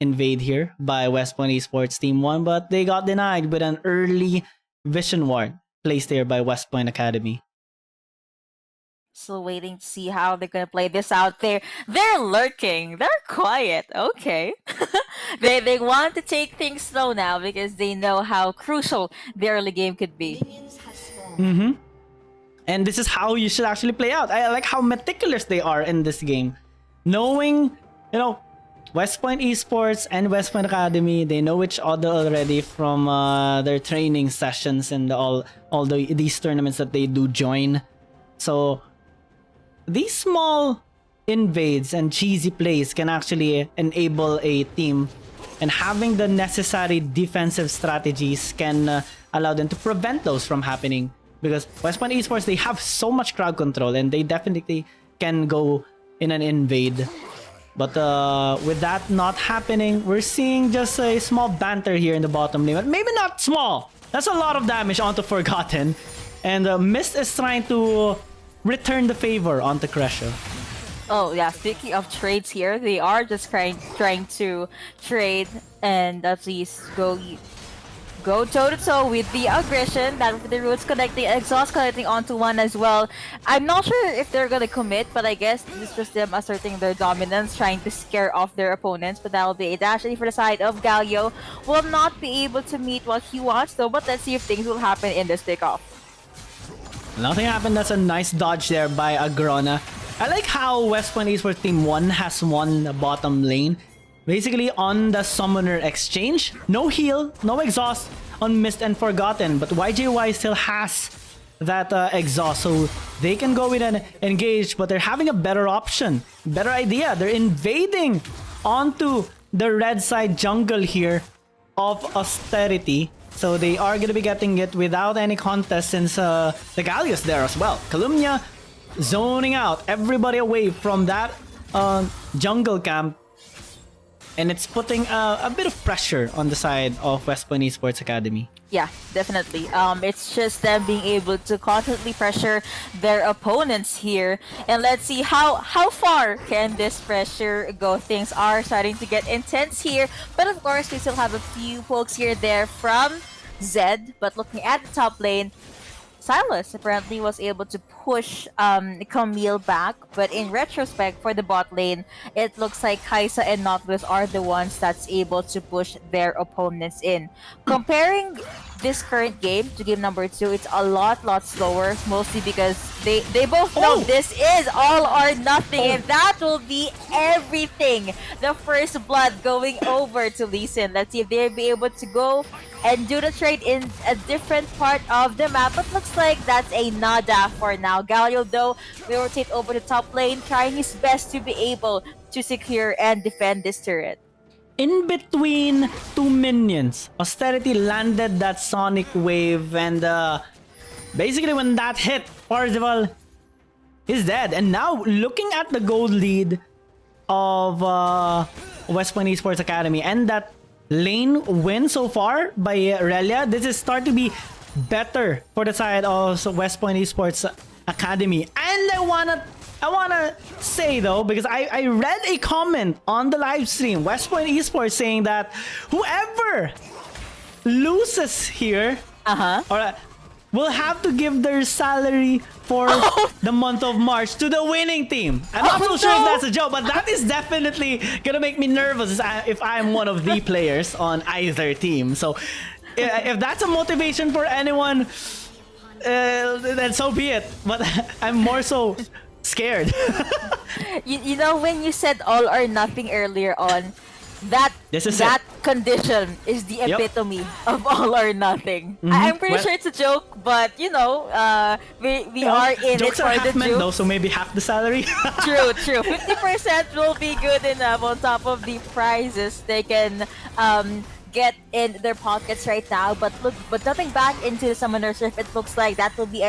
invade here by West Point Esports Team 1, but they got denied with an early vision ward placed there by West Point Academy. Still waiting to see how they're gonna play this out there. They're lurking. They're quiet. Okay. they want to take things slow now because they know how crucial the early game could be. Mm-hmm. And this is how you should actually play out. I like how meticulous they are in this game. Knowing, you know, West Point Esports and West Point Academy, they know each other already from their training sessions and these tournaments that they do join. So these small invades and cheesy plays can actually enable a team, and having the necessary defensive strategies can allow them to prevent those from happening, because West Point Esports, they have so much crowd control and they definitely can go in an invade. But with that not happening, we're seeing just a small banter here in the bottom lane. But maybe not small. That's a lot of damage onto Forgotten. And Mist is trying to return the favor onto Crescio. Oh yeah, speaking of trades here, they are just trying to trade and at least go toe-to-toe with the aggression, that with the roots connecting, exhaust connecting onto one as well. I'm not sure if they're gonna commit, but I guess this is just them asserting their dominance, trying to scare off their opponents, but that'll be it. Actually, for the side of Galio, will not be able to meet what he wants though, but let's see if things will happen in this takeoff. Nothing happened. That's a nice dodge there by Agrona. I like how West Point Esports Team 1 has won the bottom lane. Basically on the Summoner exchange. No heal, no exhaust on Mist and Forgotten. But YJY still has that exhaust. So they can go in and engage. But they're having a better option. Better idea. They're invading onto the red side jungle here of Austerity. So they are going to be getting it without any contest since the Gallius there as well. Calumnia zoning out everybody away from that jungle camp. And it's putting a bit of pressure on the side of West Point Esports Academy. Yeah, definitely. It's just them being able to constantly pressure their opponents here. And let's see how far can this pressure go. Things are starting to get intense here. But of course, we still have a few pokes here there from Zed. But looking at the top lane, Silas apparently was able to push Camille back, but in retrospect for the bot lane, it looks like Kaisa and Nautilus are the ones that's able to push their opponents in. Comparing this current game to game number 2, it's a lot slower, mostly because they both know this is all or nothing, and that will be everything. The first blood going over to Lee Sin. Let's see if they'll be able to go and do the trade in a different part of the map, but looks like that's a nada for now. Galio, though, will rotate over the top lane, trying his best to be able to secure and defend this turret. In between two minions, Austerity landed that Sonic Wave, and basically when that hit, Parzival is dead. And now looking at the gold lead of West Point Esports Academy and that lane win so far by Relia, this is start to be better for the side of West Point Esports Academy. And I wanna say though, because I read a comment on the live stream, West Point Esports saying that whoever loses here or will have to give their salary for the month of March to the winning team. I'm not so sure if that's a joke, but that is definitely gonna make me nervous if I'm one of the players on either team. So if that's a motivation for anyone, then so be it. But I'm more so scared. you know, when you said all or nothing earlier on, that condition is the epitome of all or nothing. I'm pretty sure it's a joke, but you know, we are in it for the joke. Though, so maybe half the salary. True. 50% will be good enough on top of the prizes they can get in their pockets right now. But jumping back into the Summoner Surf, it looks like that will be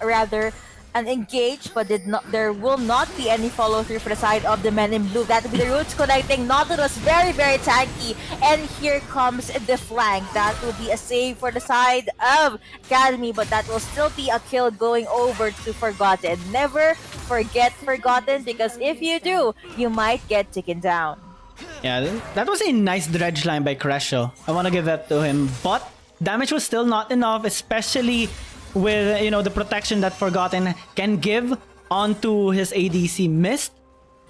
rather an engage, but there will not be any follow through for the side of the men in blue. That will be the roots connecting. Nautilus very tanky, and here comes the flank. That will be a save for the side of Academy, but that will still be a kill going over to Forgotten. Never forget Forgotten, because if you do, you might get taken down. Yeah, that was a nice dredge line by Crescio. I want to give that to him, but damage was still not enough, especially with, you know, the protection that Forgotten can give onto his ADC Mist,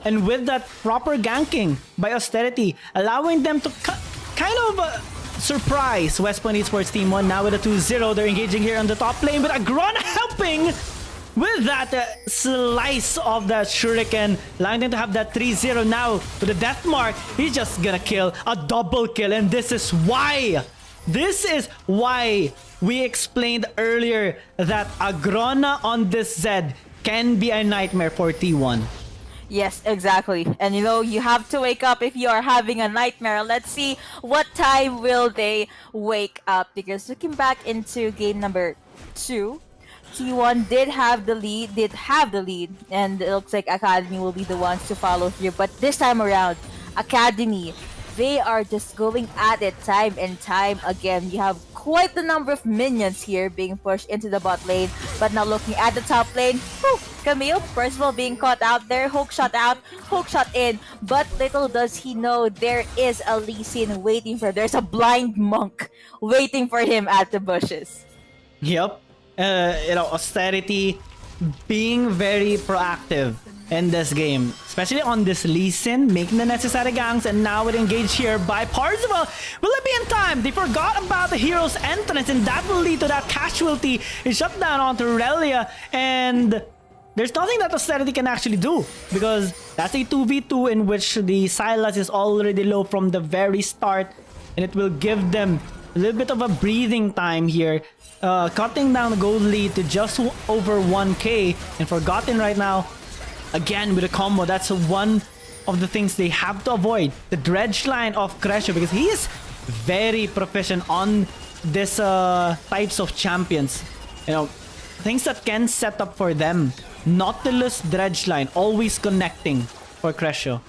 and with that proper ganking by Austerity, allowing them to kind of surprise West Point Esports Team 1. Now with a 2-0, they're engaging here on the top lane, with Agrona helping with that slice of that shuriken, allowing them to have that 3-0. Now with the death mark, he's just gonna kill a double kill, and this is why we explained earlier that Agrona on this Zed can be a nightmare for T1. Yes, exactly. And you know, you have to wake up if you are having a nightmare. Let's see what time will they wake up, because looking back into game number 2, T1 did have the lead, and it looks like Academy will be the ones to follow through. But this time around, Academy, they are just going at it time and time again. You have quite the number of minions here being pushed into the bot lane, but now looking at the top lane, Camille, Percival being caught out there, hook shot out, hook shot in, but little does he know there is a Lee Sin waiting for him. There's a blind monk waiting for him at the bushes. Yep. You know, Austerity being very proactive in this game, especially on this Lee Sin, making the necessary ganks, and now it engaged here by Parzival. Will it be in time? They forgot about the hero's entrance, and that will lead to that casualty. It shut down onto Relia, and there's nothing that Austerity can actually do, because that's a 2v2 in which the Silas is already low from the very start, and it will give them a little bit of a breathing time here, cutting down the gold lead to just over 1k, and Forgotten right now, again with a combo. That's one of the things they have to avoid, the dredge line of Crescio, because he is very proficient on this types of champions. You know, things that can set up for them. Nautilus dredge line, always connecting for Crescio.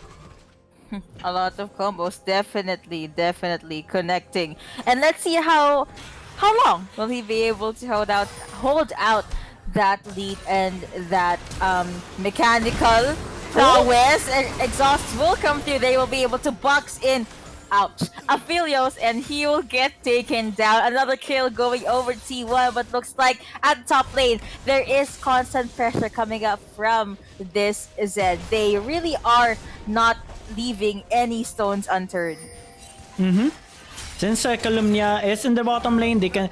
A lot of combos, definitely connecting. And let's see how long will he be able to hold out that lead and that mechanical prowess. Exhaust will come through. They will be able to box in, ouch, Aphelios, and he will get taken down. Another kill going over T1, but looks like at the top lane there is constant pressure coming up from this Zed. They really are not leaving any stones unturned. Since Calumnia is in the bottom lane, they can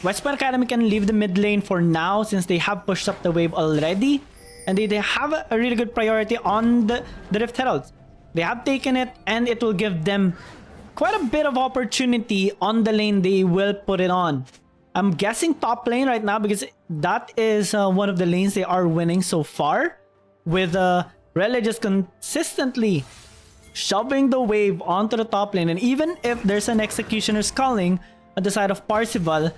Westpoint Academy can leave the mid lane for now since they have pushed up the wave already. And they have a really good priority on the Rift Heralds. They have taken it, and it will give them quite a bit of opportunity on the lane they will put it on. I'm guessing top lane right now because that is one of the lanes they are winning so far. With Rele just consistently shoving the wave onto the top lane. And even if there's an Executioner Sculling at the side of Parzival,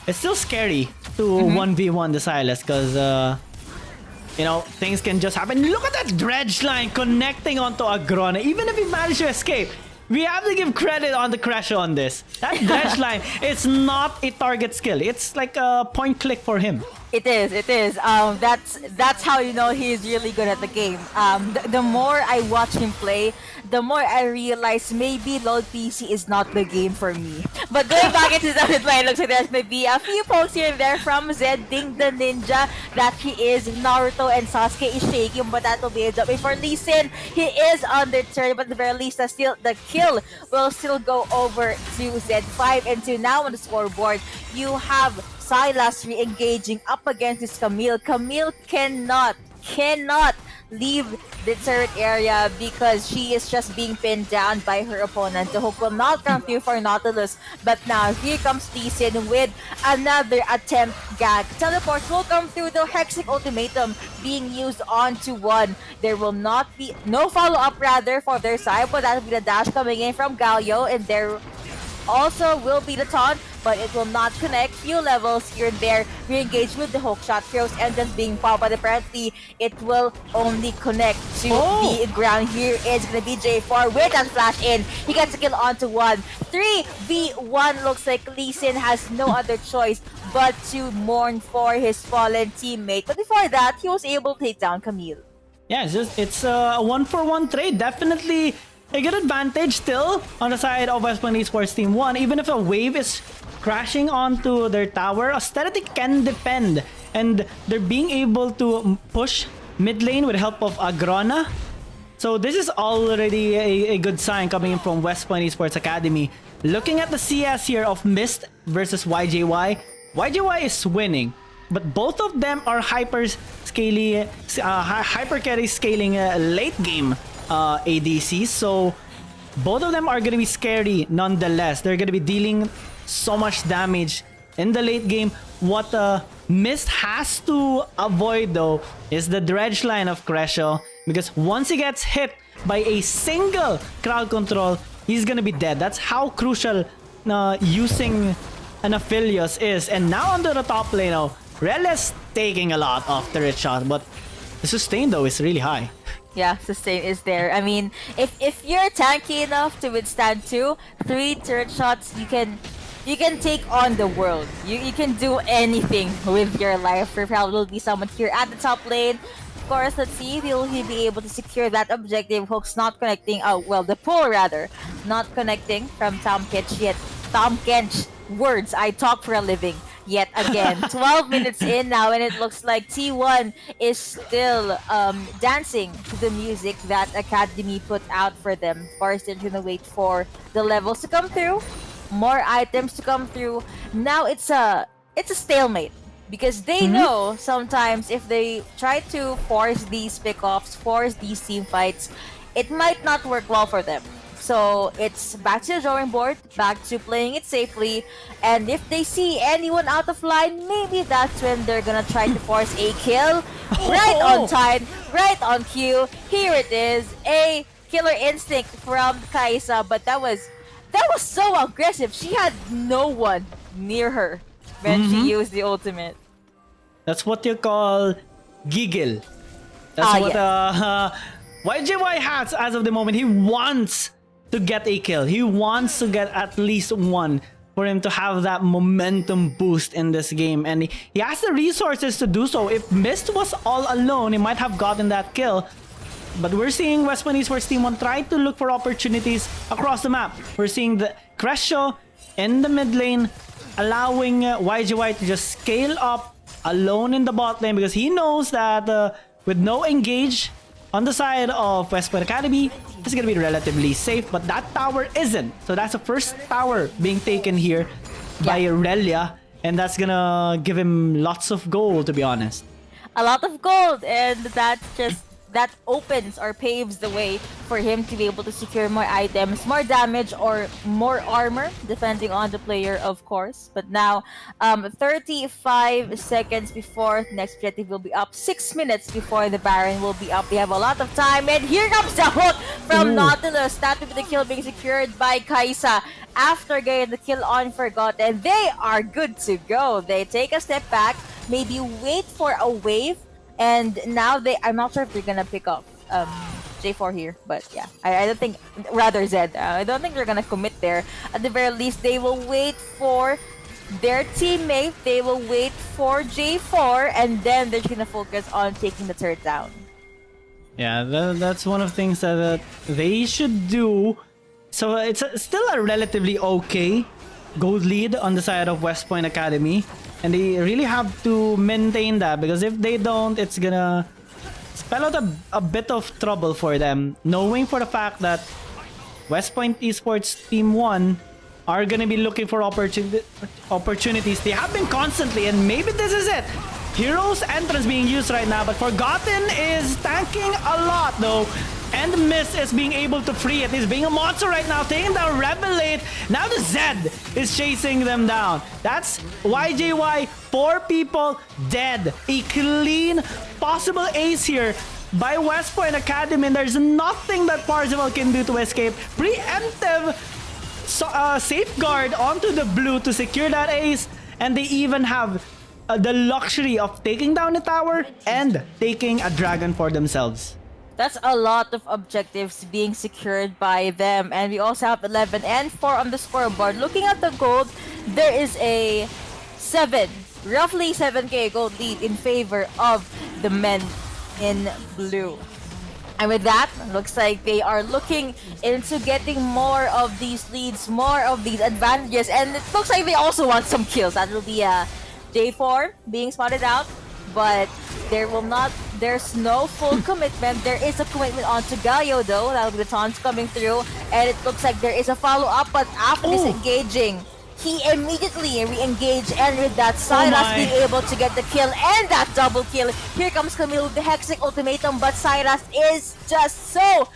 it's still scary to 1v1 the Sylas because, you know, things can just happen. Look at that dredge line connecting onto Agrona. Even if he managed to escape, we have to give credit on the crash on this. That dredge line, it's not a target skill. It's like a point click for him. It is. That's how you know he's really good at the game. The more I watch him play, the more I realize maybe LoL PC is not the game for me. But going back into the play, it looks like there's maybe a few pokes here and there from Zed Ding the Ninja that he is. Naruto and Sasuke is shaking, but that will be a job. Before Lee Sin, he is on the turn, but at the very least, the kill will still go over to Z5. And to now on the scoreboard, you have Sylas re-engaging up against this Camille. Camille cannot leave the turret area because she is just being pinned down by her opponent. The hook will not come through for Nautilus, but now here comes Lee Sin with another attempt gag. Teleport will come through, the Hexic Ultimatum being used onto one. There will not be no follow-up rather for their side, but that will be the dash coming in from Galio, and there also will be the taunt, but it will not connect. Few levels here and there. Re-engage with the hook shot. Heroes Entrance being powered, but apparently it will only connect to the ground. Here is going to be J4 with that flash in. He gets a kill onto one. 3v1 looks like Lee Sin has no other choice but to mourn for his fallen teammate. But before that, he was able to take down Camille. Yeah, it's a 1-for-1 trade. Definitely a good advantage still on the side of Westpoint Esports Team 1. Even if a wave is crashing onto their tower, Austerity can defend. And they're being able to push mid lane with the help of Agrona. So this is already a good sign coming in from Westpoint Esports Academy. Looking at the CS here of Mist versus YJY, YJY is winning. But both of them are hyper carry scaling late game ADCs, so both of them are going to be scary nonetheless. They're going to be dealing so much damage in the late game. What Mist has to avoid though is the dredge line of Crescio, because once he gets hit by a single crowd control, he's going to be dead. That's how crucial using an Aphelios is. And now under the top lane now, Reles taking a lot of turret shots, but the sustain though is really high. Yeah, sustain is there. I mean, if you're tanky enough to withstand 2-3 turret shots, you can take on the world. You can do anything with your life. There probably will be someone here at the top lane. Of course, let's see if he'll be able to secure that objective. Hook's not connecting. Oh, well, the pull rather. Not connecting from Tom Kench yet. Tom Kench, words, I talk for a living. Yet again, 12 minutes in now, and it looks like T1 is still dancing to the music that Academy put out for them. Of course, they're gonna wait for the levels to come through, more items to come through. Now it's a stalemate because they know sometimes if they try to force these pickoffs, force these team fights, it might not work well for them. So it's back to the drawing board, back to playing it safely, and if they see anyone out of line, maybe that's when they're gonna try to force a kill. Right on time, right on cue. Here it is, a killer instinct from Kaisa, but that was so aggressive. She had no one near her when she used the ultimate. That's what you call giggle. That's what YJY has as of the moment. He wants to get a kill. He wants to get at least one for him to have that momentum boost in this game, and he has the resources to do so. If Mist was all alone, he might have gotten that kill. But we're seeing Westpoint Esports Team 1 try to look for opportunities across the map. We're seeing the Crescio in the mid lane, allowing YGY to just scale up alone in the bot lane because he knows that with no engage On the side of West Point Academy, it's gonna be relatively safe, but that tower isn't. So that's the first tower being taken here by Aurelia, and that's gonna give him lots of gold, to be honest. A lot of gold, and that opens or paves the way for him to be able to secure more items, more damage, or more armor, depending on the player, of course. But now, 35 seconds before the next objective will be up, 6 minutes before the Baron will be up. We have a lot of time, and here comes the hook from Nautilus. That will be the kill being secured by Kaisa. After getting the kill on Forgotten, they are good to go. They take a step back, maybe wait for a wave, and now I'm not sure if they're gonna pick up J4 here, but yeah, I don't think, rather Zed, I don't think they're gonna commit there. At the very least, they will wait for their teammate, they will wait for J4, and then they're gonna focus on taking the turret down. Yeah, that's one of the things that they should do. So it's still a relatively okay gold lead on the side of West Point Academy, and they really have to maintain that, because if they don't, it's gonna spell out a bit of trouble for them, knowing for the fact that West Point Esports Team 1 are gonna be looking for opportunities. They have been constantly, and maybe this is it. Hero's entrance being used right now, but Forgotten is tanking a lot though. And Miss is being able to free it. He's being a monster right now, taking down Revelate. Now the Zed is chasing them down. That's YJY. 4 people dead. A clean possible ace here by West Point Academy. And there's nothing that Parzival can do to escape. Preemptive safeguard onto the blue to secure that ace. And they even have the luxury of taking down the tower and taking a dragon for themselves. That's a lot of objectives being secured by them. And we also have 11 and 4 on the scoreboard. Looking at the gold, there is a roughly 7k gold lead in favor of the men in blue. And with that, looks like they are looking into getting more of these leads, more of these advantages. And it looks like they also want some kills. That will be J4 being spotted out. But there's no full commitment. There is a commitment onto Galio though. That'll be the taunts coming through. And it looks like there is a follow-up, but after disengaging, he immediately re-engaged, and with that, Cyrus being able to get the kill and that double kill. Here comes Camille with the Hexic Ultimatum, but Cyrus is just so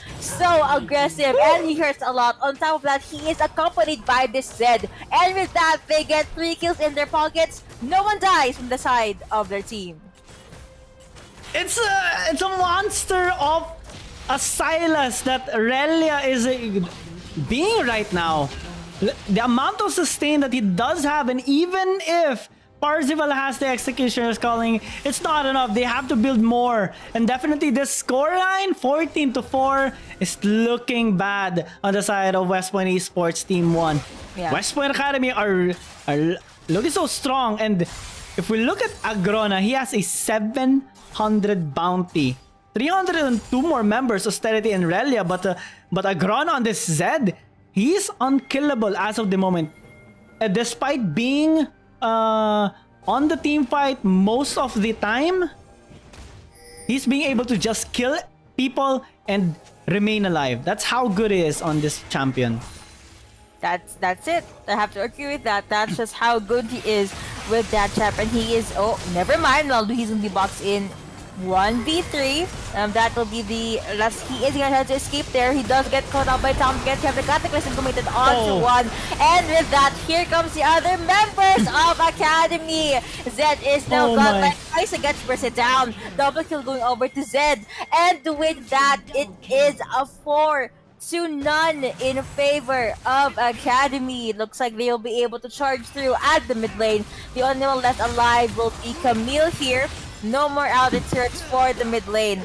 aggressive, and he hurts a lot. On top of that, he is accompanied by this Zed, and with that, they get 3 kills in their pockets. No one dies from the side of their team. It's a monster of a Silas that Aurelia is being right now. The amount of sustain that he does have, and even if Parzival has the Executioner's Calling, it's not enough. They have to build more. And definitely this scoreline, 14-4, is looking bad on the side of West Point Esports Team 1. Yeah. West Point Academy are looking so strong. And if we look at Agrona, he has a 700 bounty. 302 more members, Austerity and Relia, but Agrona on this Zed, he's unkillable as of the moment. Despite being on the team fight most of the time, he's being able to just kill people and remain alive. That's how good he is on this champion. That's it. I have to agree with that. That's just how good he is with that champion. He is, oh, never mind. Well, he's going to be boxed in 1v3. That will be the last. He is gonna have to escape there. He does get caught out by Tom. Gets have the Cataclysm committed onto one. And with that, here comes the other members of Academy. Zed is now gone. Like Isa gets bursted down. Double kill going over to Zed. And with that, it is a 4-0 in favor of Academy. Looks like they'll be able to charge through at the mid lane. The only one left alive will be Camille here. No more outed turrets for the mid lane.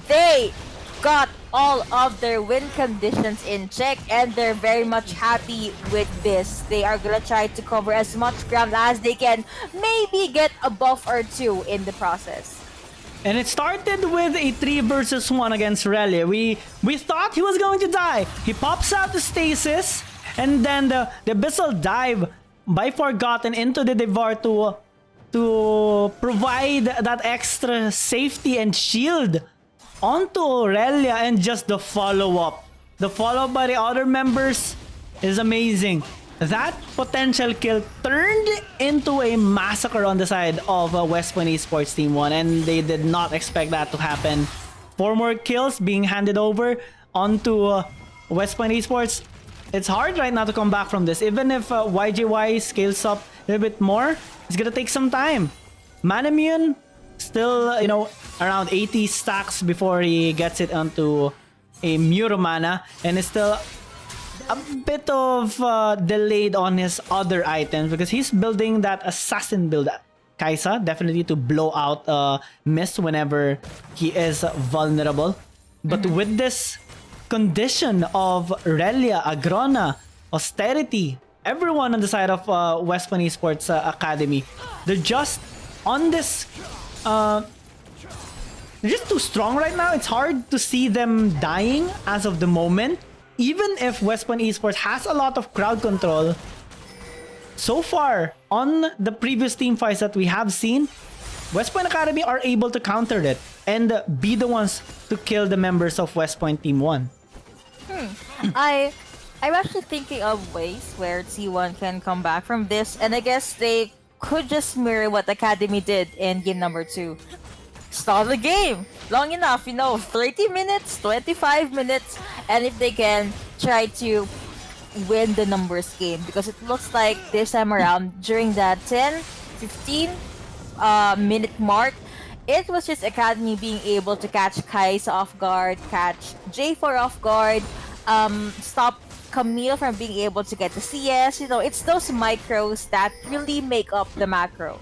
They got all of their win conditions in check, and they're very much happy with this. They are gonna try to cover as much ground as they can, maybe get a buff or 2 in the process. And it started with a 3 versus 1 against Relia. We thought he was going to die. He pops out the stasis, and then the Abyssal Dive by Forgotten into the Devour to provide that extra safety and shield onto Aurelia, and just the follow-up. The follow-up by the other members is amazing. That potential kill turned into a massacre on the side of West Point Esports Team 1, and they did not expect that to happen. 4 more kills being handed over onto West Point Esports. It's hard right now to come back from this. Even if YJY scales up a little bit more, it's gonna take some time. Manamune still, you know, around 80 stacks before he gets it onto a Muromana, and is still a bit of delayed on his other items because he's building that assassin build, Kaisa, definitely to blow out Mist whenever he is vulnerable. But with this condition of Relia, Agrona, Austerity, everyone on the side of West Point Esports Academy, they're just on this they're just too strong right now. It's hard to see them dying as of the moment. Even if West Point Esports has a lot of crowd control, so far on the previous team fights that we have seen, West Point Academy are able to counter it and be the ones to kill the members of West Point Team 1. I'm actually thinking of ways where T1 can come back from this, and I guess they could just mirror what Academy did in game number 2. Stall the game long enough, 30 minutes, 25 minutes, and if they can, try to win the numbers game, because it looks like this time around during that 10-15 minute mark, it was just Academy being able to catch Kais off guard, catch J4 off guard, stop Camille from being able to get the CS. It's those micros that really make up the macro.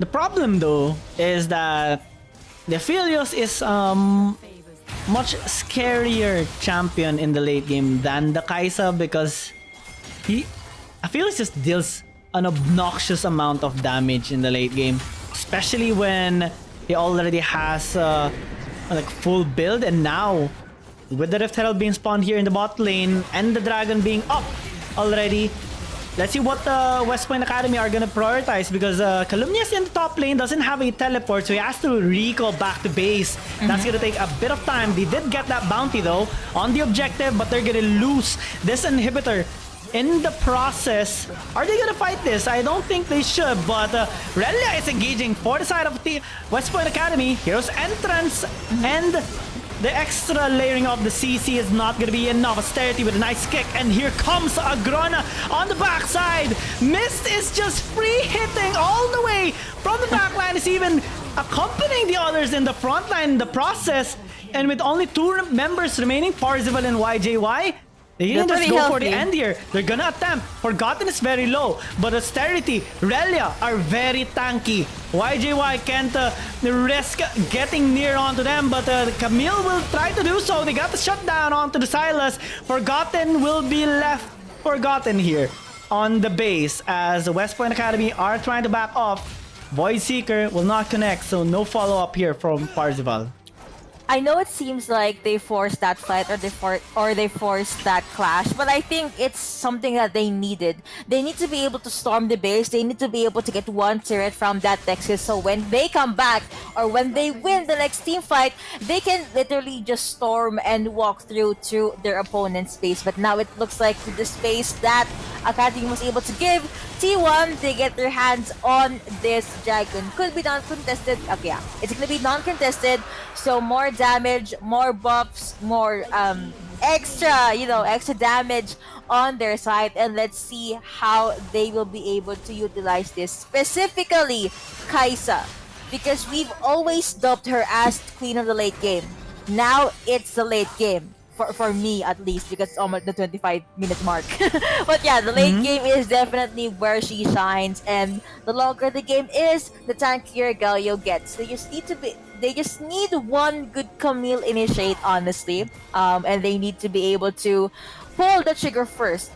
The problem though is that the Aphelios is much scarier champion in the late game than the Kaisa, because Aphelios just deals an obnoxious amount of damage in the late game, especially when he already has like full build, and now with the Rift Herald being spawned here in the bot lane and the Dragon being up already, let's see what the West Point Academy are gonna prioritize, because Calumnius in the top lane doesn't have a teleport, so he has to recall back to base. That's gonna take a bit of time. They did get that bounty though on the objective, but they're gonna lose this inhibitor in the process. Are they gonna fight this? I don't think they should, but Relia is engaging for the side of the West Point Academy. Hero's entrance and the extra layering of the CC is not gonna be enough. Austerity with a nice kick, and here comes Agrona on the backside. Mist is just free hitting all the way from the backline. Is even accompanying the others in the front line in the process, and with only 2 members remaining, Parzival and YJY, they can just go for the end here. They're gonna attempt. Forgotten is very low, but Austerity, Relia are very tanky. YJY can't risk getting near onto them, but Camille will try to do so. They got the shutdown onto the Silas. Forgotten will be left forgotten here on the base, as the West Point Academy are trying to back off. Void Seeker will not connect, so no follow-up here from Parzival. I know it seems like they forced that fight, or they forced that clash, but I think it's something that they needed. They need to be able to storm the base. They need to be able to get one turret from that Texas, so when they come back or when they win the next team fight, they can literally just storm and walk through to their opponent's base. But now it looks like the space that Academy was able to give T1, they get their hands on this dragon. Could be non-contested. Okay, yeah, it's gonna be non-contested, so more damage, more buffs, more extra damage on their side, and let's see how they will be able to utilize this, specifically Kaisa, because we've always dubbed her as queen of the late game. Now it's the late game. For me at least, because it's almost the 25-minute mark. But yeah, the late game is definitely where she shines, and the longer the game is, the tankier Galio gets. They just need one good Camille initiate, honestly, and they need to be able to pull the trigger first.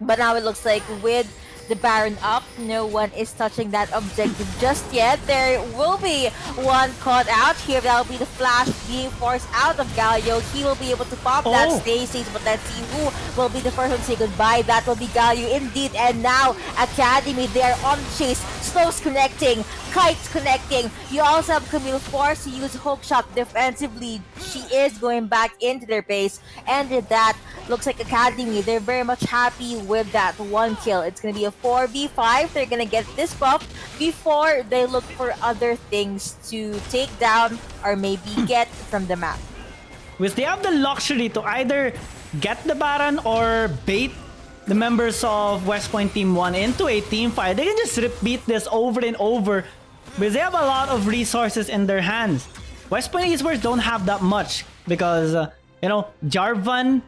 But now it looks like with the Baron up. No one is touching that objective just yet. There will be one caught out here. That'll be the flash being forced out of Galio. He will be able to pop that Stasis, but let's see who will be the first one to say goodbye. That will be Galio indeed. And now Academy, they are on the chase. Slow's connecting, Kite's connecting. You also have Camille forced to use hook shot defensively. She is going back into their base, and with that, looks like Academy, they're very much happy with that one kill. It's gonna be a 4v5. They're gonna get this buff before they look for other things to take down or maybe get from the map. Which they have the luxury to either get the Baron or bait the members of West Point Team 1 into a team fight. They can just repeat this over and over because they have a lot of resources in their hands. West Point Esports don't have that much because, you know, Jarvan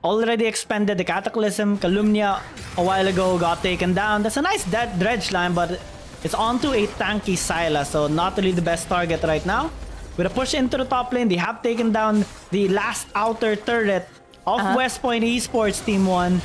already expended the Cataclysm. Calumnia a while ago got taken down. That's a nice dead dredge line, but it's onto a tanky Syla, so not really the best target right now. With a push into the top lane, they have taken down the last outer turret of West Point Esports Team 1.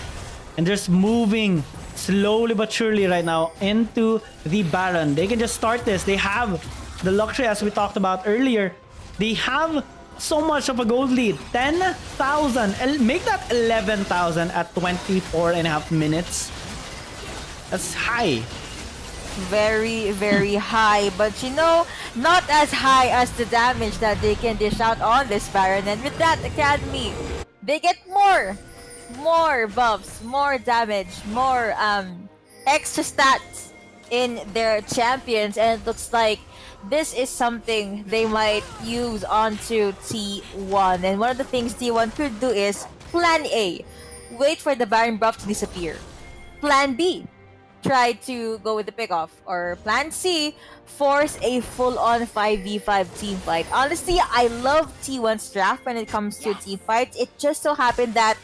And just moving slowly but surely right now into the Baron. They can just start this. They have the luxury, as we talked about earlier. They have so much of a gold lead. 10,000. Make that 11,000 at 24.5 minutes. That's high. Very, very high. But you know, not as high as the damage that they can dish out on this Baron. And with that, Academy, they get more buffs, more damage, more extra stats in their champions, and it looks like this is something they might use onto T1. And one of the things T1 could do is Plan A, wait for the Baron buff to disappear. Plan B, try to go with the pick-off. Or Plan C, force a full-on 5v5 team fight. Honestly, I love T1's draft when it comes to team fights. It just so happened that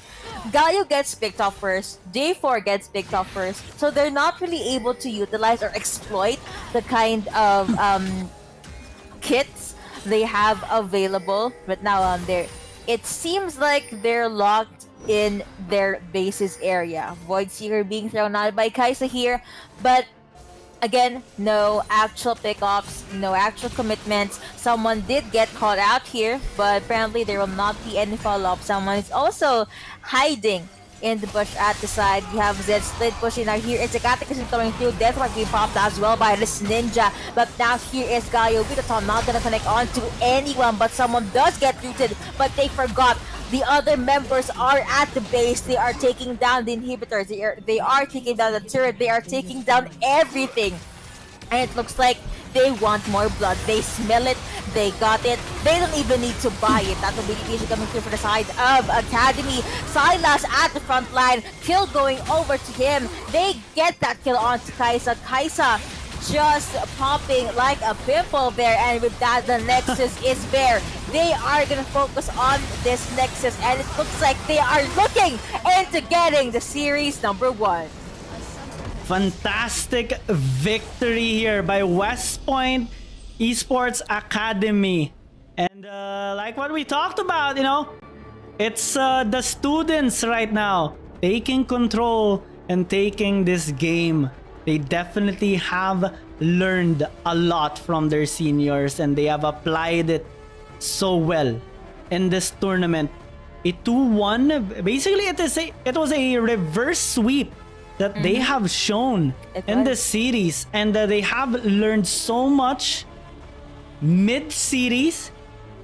Galio gets picked off first, J4 gets picked off first, so they're not really able to utilize or exploit the kind of kits they have available. But now it seems like they're locked in their bases area. Void Seeker being thrown out by Kaisa here, but again, no actual pickoffs, no actual commitments. Someone did get caught out here, but apparently there will not be any follow-up. Someone is also hiding in the bush at the side. You have Zed split pushing out here. It's a Cataclysm coming through. Death might be popped as well by this ninja. But now here is Galio. Vitaton not gonna connect on to anyone, but someone does get rooted, but they forgot. The other members are at the base. They are taking down the inhibitors. They are taking down the turret. They are taking down everything. And it looks like they want more blood. They smell it. They got it. They don't even need to buy it. That will be the issue coming through for the side of Academy. Silas at the front line. Kill going over to him. They get that kill onto Kaisa. Kaisa just popping like a pimple there, and with that, the Nexus is there. They are gonna focus on this Nexus, and it looks like they are looking into getting the series number 1. Fantastic victory here by West Point Esports Academy. And like what we talked about, you know, it's the students right now taking control and taking this game. They definitely have learned a lot from their seniors, and they have applied it so well in this tournament. A 2-1, basically it was a reverse sweep that they have shown in the series, and they have learned so much mid-series.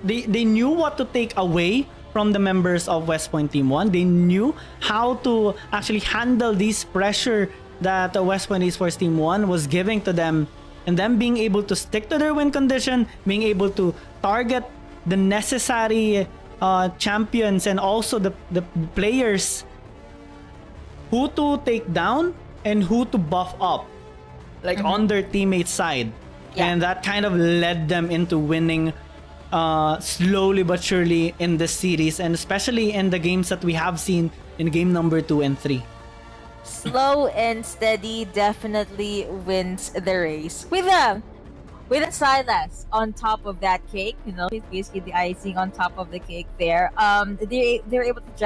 They knew what to take away from the members of West Point Team 1. They knew how to actually handle this pressure that West Point Esports Team 1 was giving to them, and them being able to stick to their win condition, being able to target the necessary champions and also the players who to take down and who to buff up, like on their teammates' side. And that kind of led them into winning slowly but surely in this series, and especially in the games that we have seen in game number 2 and 3. Slow and steady definitely wins the race. With a Silas on top of that cake, you know, he's basically the icing on top of the cake there. They're able to